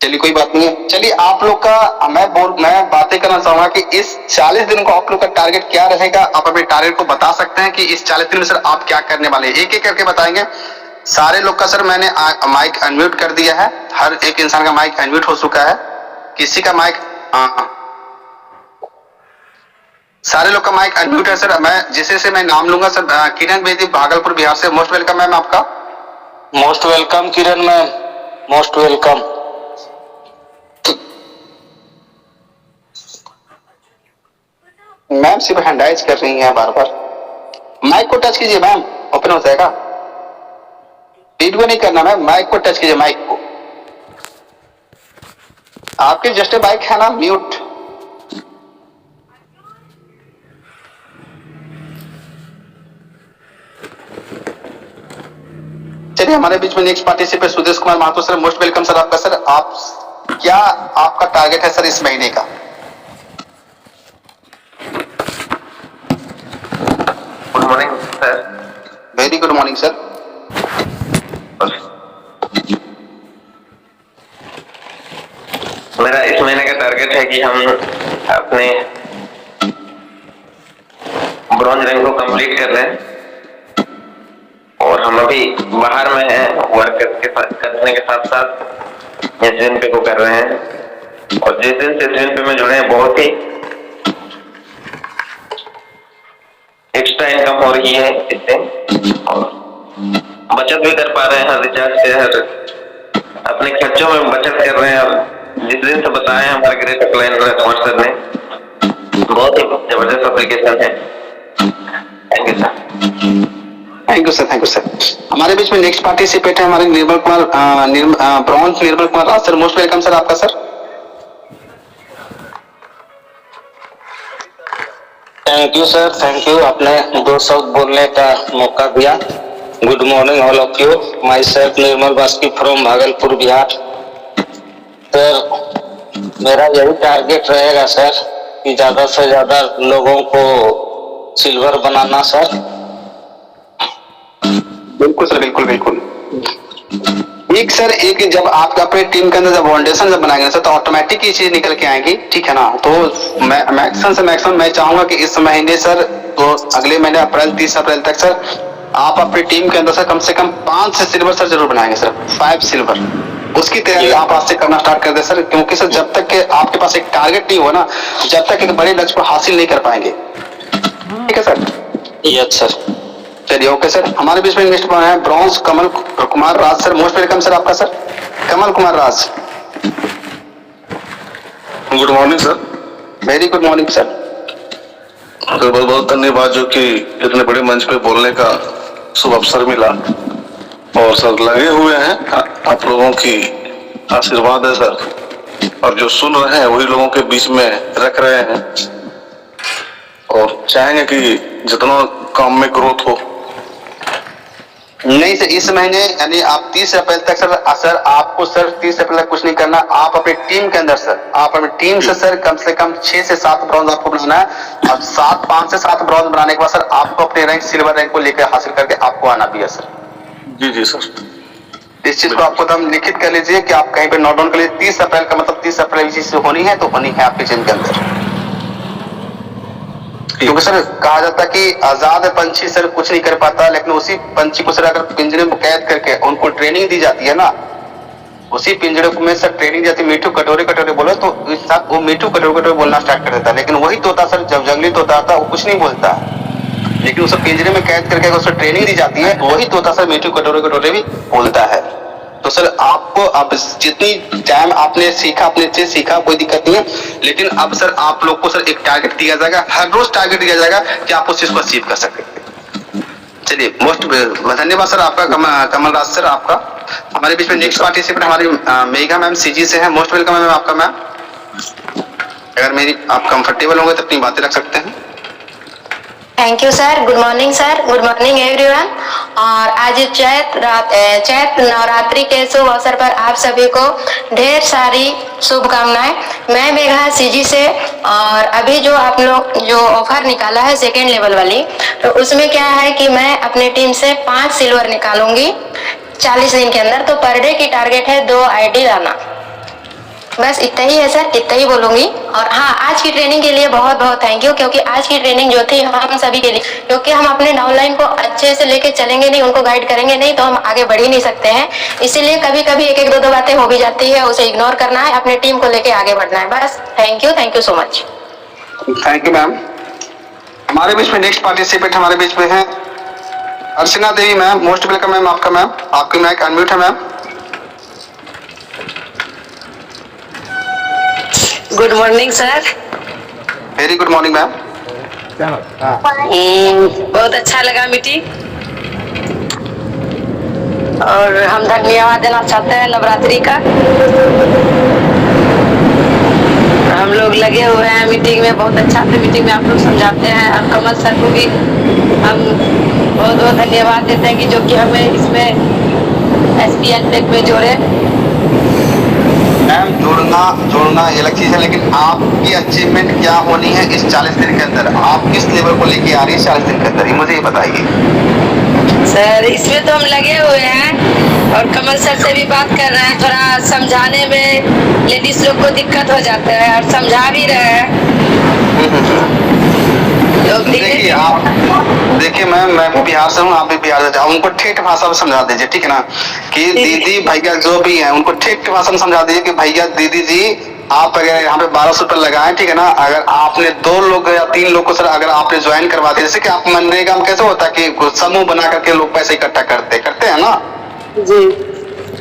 चलिए कोई बात नहीं है। चलिए आप लोग का मैं बातें करना चाहूंगा कि इस 40 दिन को आप लोग का टारगेट क्या रहेगा। आप अपने टारगेट को बता सकते हैं कि इस 40 दिन में सर आप क्या करने वाले हैं, एक एक करके बताएंगे। सारे लोग का सर मैंने माइक अनम्यूट कर दिया है। हर एक इंसान का माइक अनम्यूट हो चुका है। किसी का माइक, सारे लोग का माइक अनम्यूट है सर। मैं जैसे से मैं नाम लूंगा सर। किरण बेदी भागलपुर बिहार से, मोस्ट वेलकम मैम आपका। मोस्ट वेलकम किरण मैम, मोस्ट वेलकम। मैम सिर्फ हैंड राइज कर रही हैं बार बार। माइक को टच कीजिए मैम, ओपन हो जाएगा। वीडियो नहीं करना मैम, माइक को टच कीजिए, माइक को। आपके जस्ट माइक है ना म्यूट। चलिए हमारे बीच में next participant Sudesh Kumar Mahto sir, most welcome sir आपका। सर आप क्या आपका टारगेट है सर इस महीने का? Good morning sir. Very good morning sir. मेरा इस महीने का टारगेट है कि हम अपने ब्रॉन्ज रैंक को कंप्लीट कर लें, और हम अभी बाहर में हैं, वर्क करने के साथ साथ एसएनपी को कर रहे हैं। और जिस दिन से SVNP में जुड़े हैं बहुत ही एक्स्ट्रा इनकम हो रही है इससे, और बचत भी कर पा रहे हैं हर रिचार्ज से, हर अपने खर्चों में बचत कर रहे हैं। और जिस दिन से बताए हैं हमारे ग्रेट क्लाइंट सर ने, बहुत ही जबरदस्त एप्लीकेशन है। Thank you sir. Thank you sir, thank you sir. हमारे बीच में नेक्स्ट पार्टिसिपेट है हमारे Nirmal Kumar bronze Nirmal Kumar Raj sir. Most welcome sir आपका sir. Thank you sir, thank you, आपने 2 शब्द बोलने का मौका दिया। Good morning all of you, my self Nirmal Baski from Bhagalpur Bihar. Sir मेरा यही टारगेट रहेगा सर कि ज्यादा से ज्यादा लोगों को सिल्वर बनाना सर। बिल्कुल सर, बिल्कुल बिल्कुल। एक सर, एक जब आप अपने टीम के अंदर जब फाउंडेशन जब बनाएंगे सर, तो ऑटोमेटिक ये चीज निकल के आएगी, ठीक है ना। तो मैक्सिमम से मैक्सिमम मैं चाहूंगा कि इस महीने सर, तो अगले महीने अप्रैल 30 अप्रैल तक सर आप अपनी टीम के अंदर सर कम से कम 5 से सिल्वर सर जरूर बनाएंगे सर, 5 सिल्वर। उसकी तैयारी आप आज से करना स्टार्ट कर दे सर, क्योंकि सर जब तक के आपके पास एक टारगेट नहीं हुआ ना, जब तक एक बड़े लक्ष्य को हासिल नहीं कर पाएंगे। ठीक है सर। Yes sir. चलिए ओके सर। हमारे बीच में नेक्स्ट है bronze Kamal Kumar Raj sir. Most welcome sir आपका sir, Kamal Kumar Raj. Good morning sir. Very good morning sir. Sir बहुत बहुत धन्यवाद जो कि इतने बड़े मंच पे बोलने का शुभ अवसर मिला, और सर लगे हुए हैं, आप लोगों की आशीर्वाद है सर, और जो सुन रहे हैं वही लोगों के बीच में रख रहे हैं, और चाहेंगे कि जितना काम में ग्रोथ हो। नहीं सर, इस महीने यानी आप 30 अप्रैल तक सर आपको सर 30 अप्रैल तक कुछ नहीं करना। आप अपनी टीम के अंदर सर, आप अपनी टीम से कम 6 से 7 ब्रॉन्ज आपको बनाना है, और 5 से 7 ब्रॉन्ज बनाने के बाद सर आपको अपने रैंक सिल्वर रैंक को लेकर हासिल करके आपको आना भी है सर। जी जी सर। इस चीज को आपको हम लिखित कर लीजिए कि आप कहीं पे नोट डाउन कर लीजिए। 30 अप्रैल का मतलब 30 अप्रैल चीज होनी है तो होनी है आपके टीम के अंदर। क्योंकि सर कहा जाता है कि आजाद पंछी सर कुछ नहीं कर पाता, लेकिन उसी पंछी को सर अगर पिंजरे में कैद करके उनको ट्रेनिंग दी जाती है ना, उसी पिंजरे में सर ट्रेनिंग जाती है, मीठू कटोरे कटोरे बोलो तो इस साथ वो मीठू कटोरे कटोरे बोलना स्टार्ट कर देता है। लेकिन वही तोता सर जब जंगली तोता आता है वो कुछ नहीं बोलता है, लेकिन उसे पिंजरे में कैद करके अगर उसे ट्रेनिंग दी जाती है, वही तोता सर मीठू कटोरे कटोरे भी बोलता है। तो सर आपको अब जितनी टाइम आपने सीखा, अपने से सीखा, कोई दिक्कत नहीं है, लेकिन अब सर आप लोग को सर एक टारगेट दिया जाएगा, हर रोज टारगेट दिया जाएगा कि आप उस चीज को अचीव कर सके। चलिए मोस्ट धन्यवाद सर आपका, कमल राज सर आपका। हमारे बीच में नेक्स्ट पार्टिसिपेंट हमारी मेघा मैम सीजी से हैं। मोस्ट वेलकम मैम आपका। मैम अगर मेरी आप कंफर्टेबल होंगे तो अपनी बातें रख सकते हैं। Thank you sir. Good morning sir, good morning everyone. और आज चैत नवरात्रि के शुभ अवसर पर आप सभी को ढेर सारी शुभकामनाएं। मैं मेघा सीजी से, और अभी जो आप लोग जो ऑफर निकाला है सेकेंड लेवल वाली, तो उसमें क्या है कि मैं अपनी टीम से 5 सिल्वर निकालूंगी 40 दिन के अंदर। तो पर डे की टारगेट है 2 आईडी लाना। बस इतना ही है सर, इतना ही बोलूंगी। और हाँ, आज की ट्रेनिंग के लिए बहुत बहुत थैंक यू, क्योंकि आज की ट्रेनिंग जो थी हम सभी के लिए, क्योंकि हम अपने डाउनलाइन को अच्छे से लेके चलेंगे नहीं, उनको गाइड करेंगे नहीं, तो हम आगे बढ़ ही नहीं सकते हैं। इसीलिए कभी कभी एक दो बातें हो भी जाती है, उसे इग्नोर करना है, अपनी टीम को लेके आगे बढ़ना है। बस thank you so much. Thank you ma'am. हमारे बीच में नेक्स्ट पार्टिसिपेंट हमारे बीच में है Archana Devi ma'am. Most welcome ma'am आपका। मैम आपकी माइक अनम्यूट है ma'am. Good morning sir. Very good morning ma'am. बहुत अच्छा लगा मीटिंग, और हम धन्यवाद देना चाहते हैं नवरात्रि का। हम लोग लगे हुए हैं मीटिंग में, बहुत अच्छा से मीटिंग में आप लोग समझाते हैं, और कमल सर को भी हम बहुत बहुत धन्यवाद देते हैं कि जो कि हमें इसमें SVNP में जोड़े। मैम जोड़ना ये अलग चीज है, लेकिन आपकी अचीवमेंट क्या होनी है इस 40 दिन के अंदर? आप किस लेवल को लेके आ रही है 40 दिन के अंदर, ये मुझे ये बताइए। सर इसमें तो हम लगे हुए हैं, और कमल सर से भी बात कर रहे हैं। थोड़ा समझाने में लेडीज लोग को दिक्कत हो जाता है, और समझा भी रहे हैं। देखिए मैम, मैं भी बिहार से हूँ, आप भी बिहार से, उनको ठेठ भाषा में समझा दीजिए, ठीक है ना, कि दीदी भैया जो भी हैं उनको ठेठ भाषा में समझा दीजिए कि भैया दीदी जी आप अगर यहाँ पे 1200 रुपये लगाए, ठीक है ना, अगर आपने 2 लोग या 3 लोग को सर अगर आपने ज्वाइन करवा दिया, जैसे कि आप मनरेगा में कैसे होता है कि समूह बना करके लोग पैसे इकट्ठा करते हैं ना जी।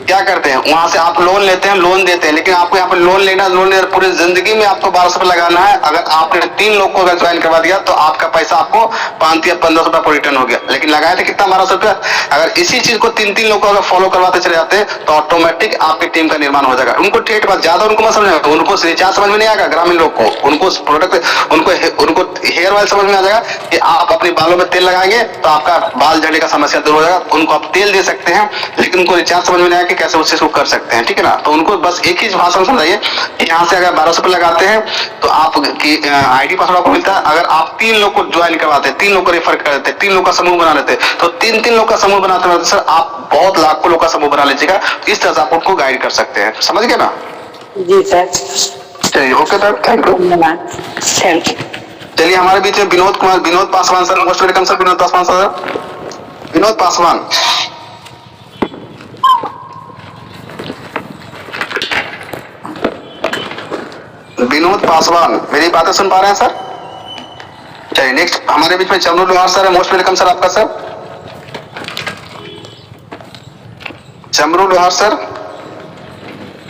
क्या करते हैं, वहां से आप लोन लेते हैं, लोन देते हैं, लेकिन आपको यहाँ पे लोन लेना पूरी जिंदगी में आपको 1200 रुपये लगाना है। अगर आपने 3 लोग को अगर ज्वाइन करवा दिया तो आपका पैसा आपको 5 या 15 रुपये पर रिटर्न हो गया, लेकिन लगाए थे कितना 1200 रुपया। अगर इसी चीज को 3 लोग को अगर फॉलो करवाते चले जाते हैं तो ऑटोमेटिक आपकी टीम का निर्माण हो जाएगा। उनको ठेठ बात ज्यादा उनको मत समझना, उनको रिचार्ज समझ में नहीं आएगा, ग्रामीण लोग को उनको प्रोडक्ट उनको हेयर ऑयल समझ में आ जाएगा कि आप अपने बालों में तेल लगाएंगे तो आपका बाल झड़ने का समस्या दूर हो जाएगा। उनको आप तेल दे सकते हैं, लेकिन उनको रिचार्ज समझ में नहीं आएगा कि कैसे उस चीज को कर सकते हैं, ठीक है ना। तो उनको बस एक ही भाषा में समझाइए कि यहाँ से अगर 1200 रुपये लगाते हैं तो आप आईडी पासवर्ड आपको मिलता है। अगर आप 3 लोग को ज्वाइन करवाते हैं, 3 लोग को रेफर कर देते, 3 लोग का समूह बना लेते, तो 3 लोग का समूह बनाते हैं सर, आप बहुत लाखों लोग का समूह बना लीजिएगा। इस तरह से आप उनको गाइड कर सकते हैं, समझ गए ना। जी सर। चलिए okay sir, thank you. Thank you. चलिए हमारे बीच में Vinod Paswan sir, most welcome sir. Vinod Paswan sir, Vinod Paswan. Vinod Paswan, मेरी बातें सुन पा रहे हैं सर? चलिए नेक्स्ट हमारे बीच में चमरू लोहार सर है, मोस्ट वेलकम सर आपका sir. Chamru Lohar sir,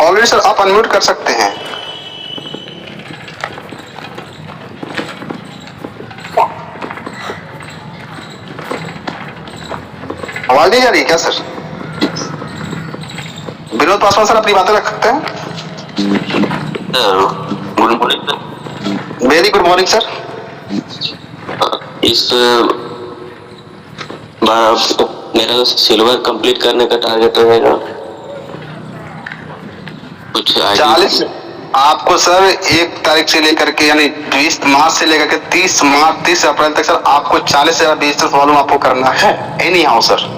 already sir आप अनम्यूट कर सकते हैं। आवाज नहीं जा रही क्या सर? विनोद पासवान सर अपनी बातें रख सकते हैं। Good morning sir. Very good morning sir. इस बार मेरा सिल्वर कंप्लीट करने का टारगेट रहेगा कुछ 40 आपको सर 1 तारीख से लेकर के यानी 20 मार्च से लेकर के 30 अप्रैल तक सर आपको 40 से 20 वॉल्यूम आपको करना है एनी हाउ सर।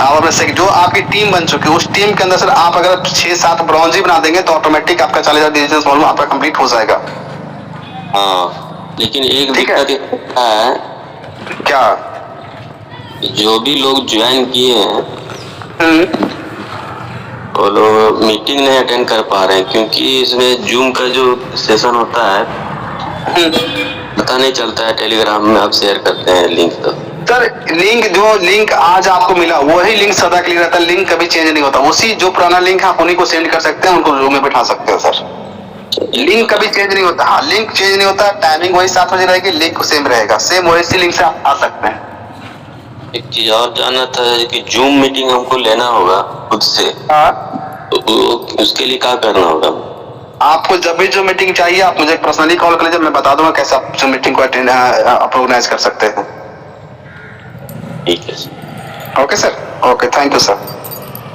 आप अपने जो आपकी टीम बन चुकी है उस टीम के अंदर सर आप अगर 6-7 ब्रॉन्ज ही बना देंगे तो ऑटोमेटिक आपका 40,000 डिजिटल वॉल्यूम आपका कंप्लीट हो जाएगा। हाँ, लेकिन एक दिक्कत है क्या, जो भी लोग ज्वाइन किए हैं वो लोग मीटिंग नहीं अटेंड कर पा रहे हैं, क्योंकि इसमें जूम का जो सेशन होता है पता नहीं चलता है। टेलीग्राम में आप शेयर करते हैं लिंक, तो सर लिंक आज आपको मिला वही लिंक सदा के लिए रहता है, लिंक कभी चेंज नहीं होता। उसी जो पुराना लिंक है आप उन्हीं को सेंड कर सकते हैं, उनको रूम में बैठा सकते हैं सर। लिंक कभी चेंज नहीं होता। हाँ, लिंक चेंज नहीं होता, टाइमिंग वही 7 बजे रहेगी, लिंक सेम रहेगा, सेम वही लिंक से आप आ सकते हैं। एक चीज और जानना था कि जूम मीटिंग हमको लेना होगा खुद से, तो उसके लिए क्या करना होगा? आपको जब भी जो मीटिंग चाहिए आप मुझे पर्सनली कॉल कर लीजिए, मैं बता दूंगा कैसे आप जो मीटिंग को अटेंड आप ऑर्गेनाइज कर सकते हैं। ठीक है sir. Okay sir, okay thank you sir.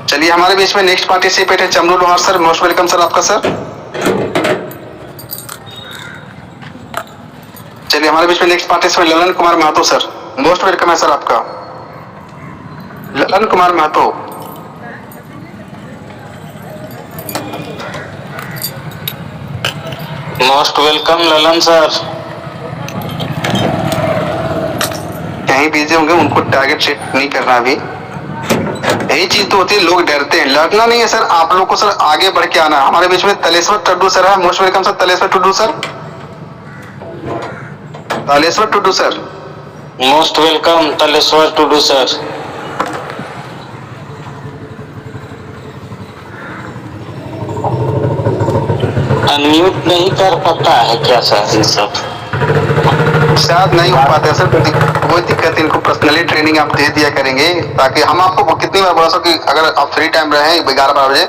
चलिए हमारे बीच में नेक्स्ट पार्टिसिपेट है Chamru Lohar sir, most welcome sir आपका सर। चलिए हमारे बीच में next participate Lalan Kumar Mahto sir, most welcome है सर आपका। Lalan Kumar Mahato, most welcome Lalan sir. कहीं बिजी होंगे, उनको टारगेट सेट नहीं करना अभी। यही चीज तो होती है, लोग डरते हैं, लड़ना नहीं है सर, आप लोग को सर आगे बढ़ के आना है। हमारे बीच में तलेश्वर टुड्डू सर है, most welcome sir Taleshwar Tudu sir. Taleshwar Tudu sir, most welcome Taleshwar Tudu sir. Unmute नहीं कर पाता है क्या सर? ये सब शायद नहीं हो पाता सर, कोई दिक्कत, इनको पर्सनली ट्रेनिंग आप दे दिया करेंगे ताकि हम आपको कितनी बार बोला सर कि अगर आप फ्री टाइम रहे 11-12 बजे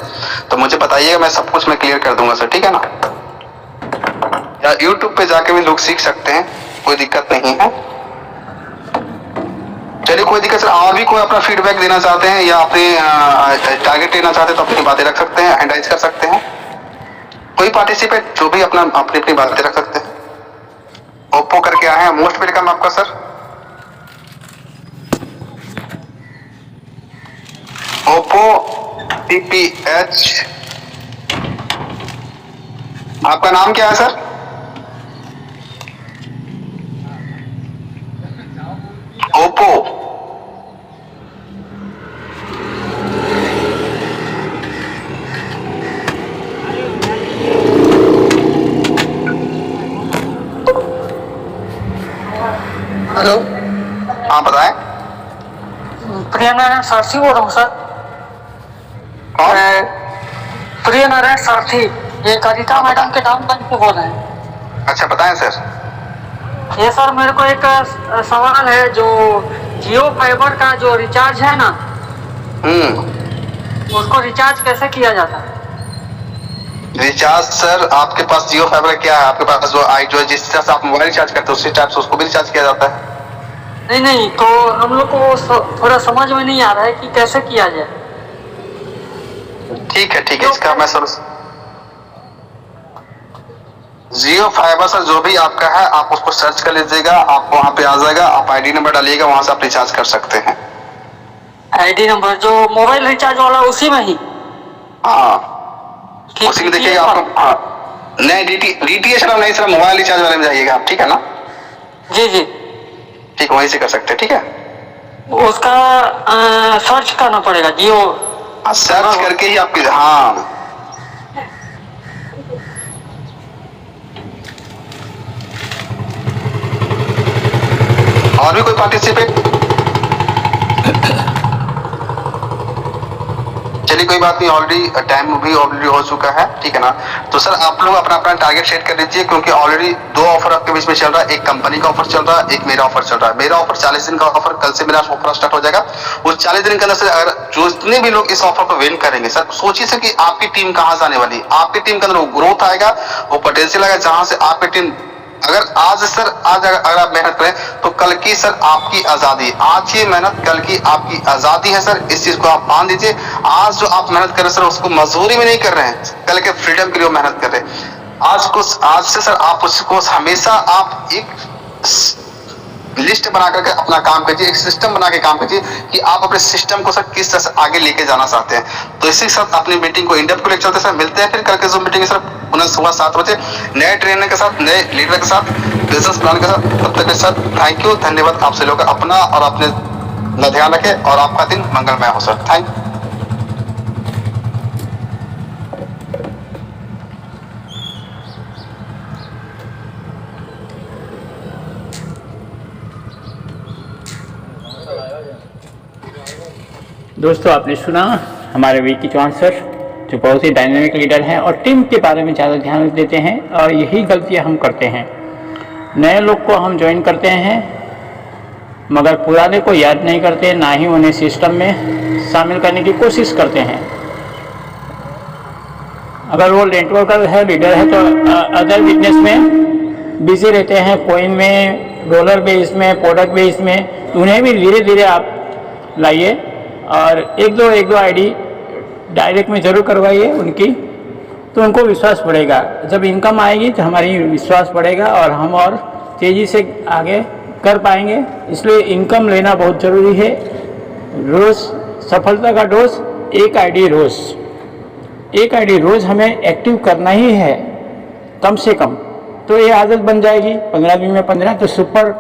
तो मुझे बताइएगा, मैं सब कुछ मैं क्लियर कर दूंगा सर, ठीक है ना। या यूट्यूब पे जाके भी लोग सीख सकते हैं, कोई दिक्कत नहीं है। चलिए कोई दिक्कत सर, और भी कोई अपना फीडबैक देना चाहते हैं या अपने टारगेट लेना चाहते हैं तो अपनी बातें रख सकते हैं, हैंडराइज कर सकते हैं। कोई पार्टिसिपेट जो भी अपना अपनी बातें रख सकते हैं। ओप्पो करके आए हैं, मोस्ट वेलकम आपका सर। ओप्पो TPH, आपका नाम क्या है सर? ओप्पो, नारायण सारथी बोल रहा हूँ सर। प्रिय नारायण सारथी, ये कविता मैडम के नाम पर बोल रहे हैं। अच्छा बताएं सर। ये सर मेरे को एक सवाल है, जो जियो फाइबर का जो रिचार्ज है ना, उसको रिचार्ज कैसे किया जाता है? रिचार्ज सर आपके पास जियो फाइबर क्या है? आपके पास जो जिस तरह से आप मोबाइल रिचार्ज करते हो उसी टाइप से उसको भी रिचार्ज किया जाता है? नहीं, तो हम लोग को थोड़ा समझ में नहीं आ रहा है कि कैसे किया जाए। ठीक है इसका मैं सर जियो फाइबर सर जो भी आपका है आप उसको सर्च कर लीजिएगा, आपको वहां पे आ जाएगा, आप आईडी नंबर डालिएगा, वहां से आप रिचार्ज कर सकते हैं। आईडी नंबर जो मोबाइल रिचार्ज वाला उसी में ही? हाँ उसी में देखिएगा आपको। हाँ नहीं डीटीएच नहीं सर, मोबाइल रिचार्ज वाले में जाइएगा आप, ठीक है ना? जी ठीक, वहीं से कर सकते हैं। ठीक है उसका सर्च करना पड़ेगा जियो, सर्च करके ही आपकी। हाँ और भी कोई पार्टिसिपेट? चलिए कोई बात नहीं, ऑलरेडी टाइम भी ऑलरेडी हो चुका है, ठीक है ना? तो सर आप लोग अपना अपना टारगेट सेट कर लीजिए, क्योंकि ऑलरेडी 2 ऑफर आपके बीच में चल रहा है। एक कंपनी का ऑफर चल रहा है, एक मेरा ऑफर चल रहा है। मेरा ऑफर 40 दिन का ऑफर, कल से मेरा ऑफर स्टार्ट हो जाएगा। उस 40 दिन के अंदर से अगर जितने भी लोग इस ऑफर को विन करेंगे सर, सोचिए सर कि आपकी टीम कहां से आने वाली है। आपकी टीम के अंदर वो ग्रोथ आएगा, वो पोटेंशियल आएगा, जहां से आपकी टीम अगर आज अगर आप मेहनत करें तो कल की सर आपकी आजादी। आज की मेहनत कल की आपकी आजादी है सर, इस चीज को आप मान दीजिए। आज जो आप मेहनत कर रहे हैं सर उसको मजदूरी में नहीं कर रहे हैं, कल के फ्रीडम के लिए मेहनत कर रहे हैं। आज से सर आप उसको हमेशा आप एक लिस्ट बना करके अपना काम कीजिए, एक सिस्टम बना के काम कीजिए कि आप अपने सिस्टम को सर किस तरह से आगे लेके जाना चाहते हैं। तो इसी के साथ अपनी मीटिंग को इंडेप्थ को लेकर चलते सर। मिलते हैं फिर कल के जो मीटिंग है सर पुनः सुबह 7 बजे नए ट्रेनर के साथ, नए लीडर के साथ, बिजनेस प्लान के साथ। तब तक के साथ थैंक यू, धन्यवाद। आप सभी लोग अपना और अपने ध्यान रखें और आपका दिन मंगलमय हो सर। Thank you. दोस्तों आपने सुना हमारे विकी चौहान सर, जो बहुत ही डायनेमिक लीडर हैं और टीम के बारे में ज़्यादा ध्यान देते हैं, और यही गलतियां हम करते हैं। नए लोग को हम ज्वाइन करते हैं मगर पुराने को याद नहीं करते, ना ही उन्हें सिस्टम में शामिल करने की कोशिश करते हैं। अगर वो नेटवर्कर है, लीडर है, तो अदर बिजनेस में बिजी रहते हैं, कॉइन में, डॉलर बेस में, प्रोडक्ट बेस में, उन्हें भी धीरे धीरे आप लाइए और एक दो आईडी डायरेक्ट में ज़रूर करवाइए उनकी, तो उनको विश्वास बढ़ेगा। जब इनकम आएगी तो हमारी विश्वास बढ़ेगा और हम और तेज़ी से आगे कर पाएंगे। इसलिए इनकम लेना बहुत ज़रूरी है। रोज़ सफलता का डोज, एक आईडी रोज़ हमें एक्टिव करना ही है कम से कम। तो ये आदत बन जाएगी, 15 दिन में 15 तो सुपर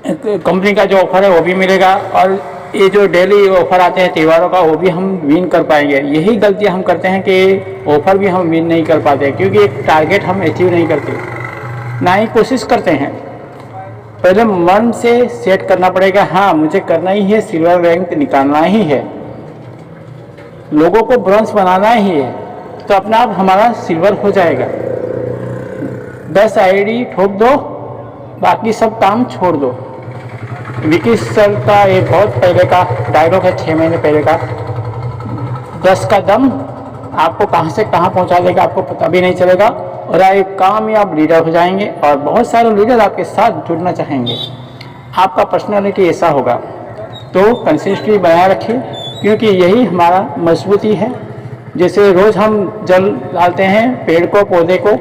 कंपनी का जो ऑफर है वो भी मिलेगा, और ये जो डेली ऑफर आते हैं त्योहारों का, वो भी हम विन कर पाएंगे। यही गलतियां हम करते हैं कि ऑफर भी हम विन नहीं कर पाते, क्योंकि एक टारगेट हम अचीव नहीं करते, ना ही कोशिश करते हैं। पहले मन से सेट करना पड़ेगा, हाँ मुझे करना ही है, सिल्वर रैंक निकालना ही है, लोगों को ब्रॉन्ज बनाना ही है, तो अपने आप हमारा सिल्वर हो जाएगा। 10 आईडी ठोक दो, बाकी सब काम छोड़ दो। विकी सर का ये बहुत पहले का डायलॉग है, 6 महीने पहले का। 10 का दम आपको कहां से कहां पहुंचा देगा आपको पता भी नहीं चलेगा, और एक कामयाब लीडर हो जाएंगे, और बहुत सारे लीडर आपके साथ जुड़ना चाहेंगे। आपका पर्सनालिटी ऐसा होगा, तो कंसिस्टेंसी बनाए रखिए, क्योंकि यही हमारा मजबूती है। जैसे रोज़ हम जल डालते हैं पेड़ को, पौधे को,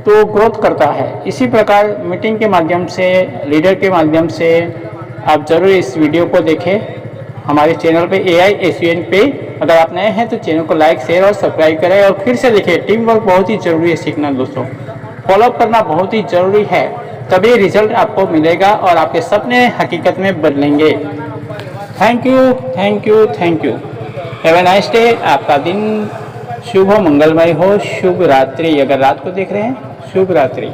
तो ग्रोथ करता है। इसी प्रकार मीटिंग के माध्यम से, लीडर के माध्यम से आप ज़रूर इस वीडियो को देखें हमारे चैनल पे AISUN पे। अगर आप नए हैं तो चैनल को लाइक, शेयर और सब्सक्राइब करें, और फिर से देखें। टीम वर्क बहुत ही ज़रूरी है सीखना दोस्तों, फॉलोअप करना बहुत ही ज़रूरी है, तभी रिजल्ट आपको मिलेगा और आपके सपने हकीकत में बदलेंगे। Thank you, thank you, thank you. Have a nice day. आपका दिन शुभ हो, मंगलमय हो। शुभ रात्रि। अगर रात को देख रहे हैं, शुभ रात्रि।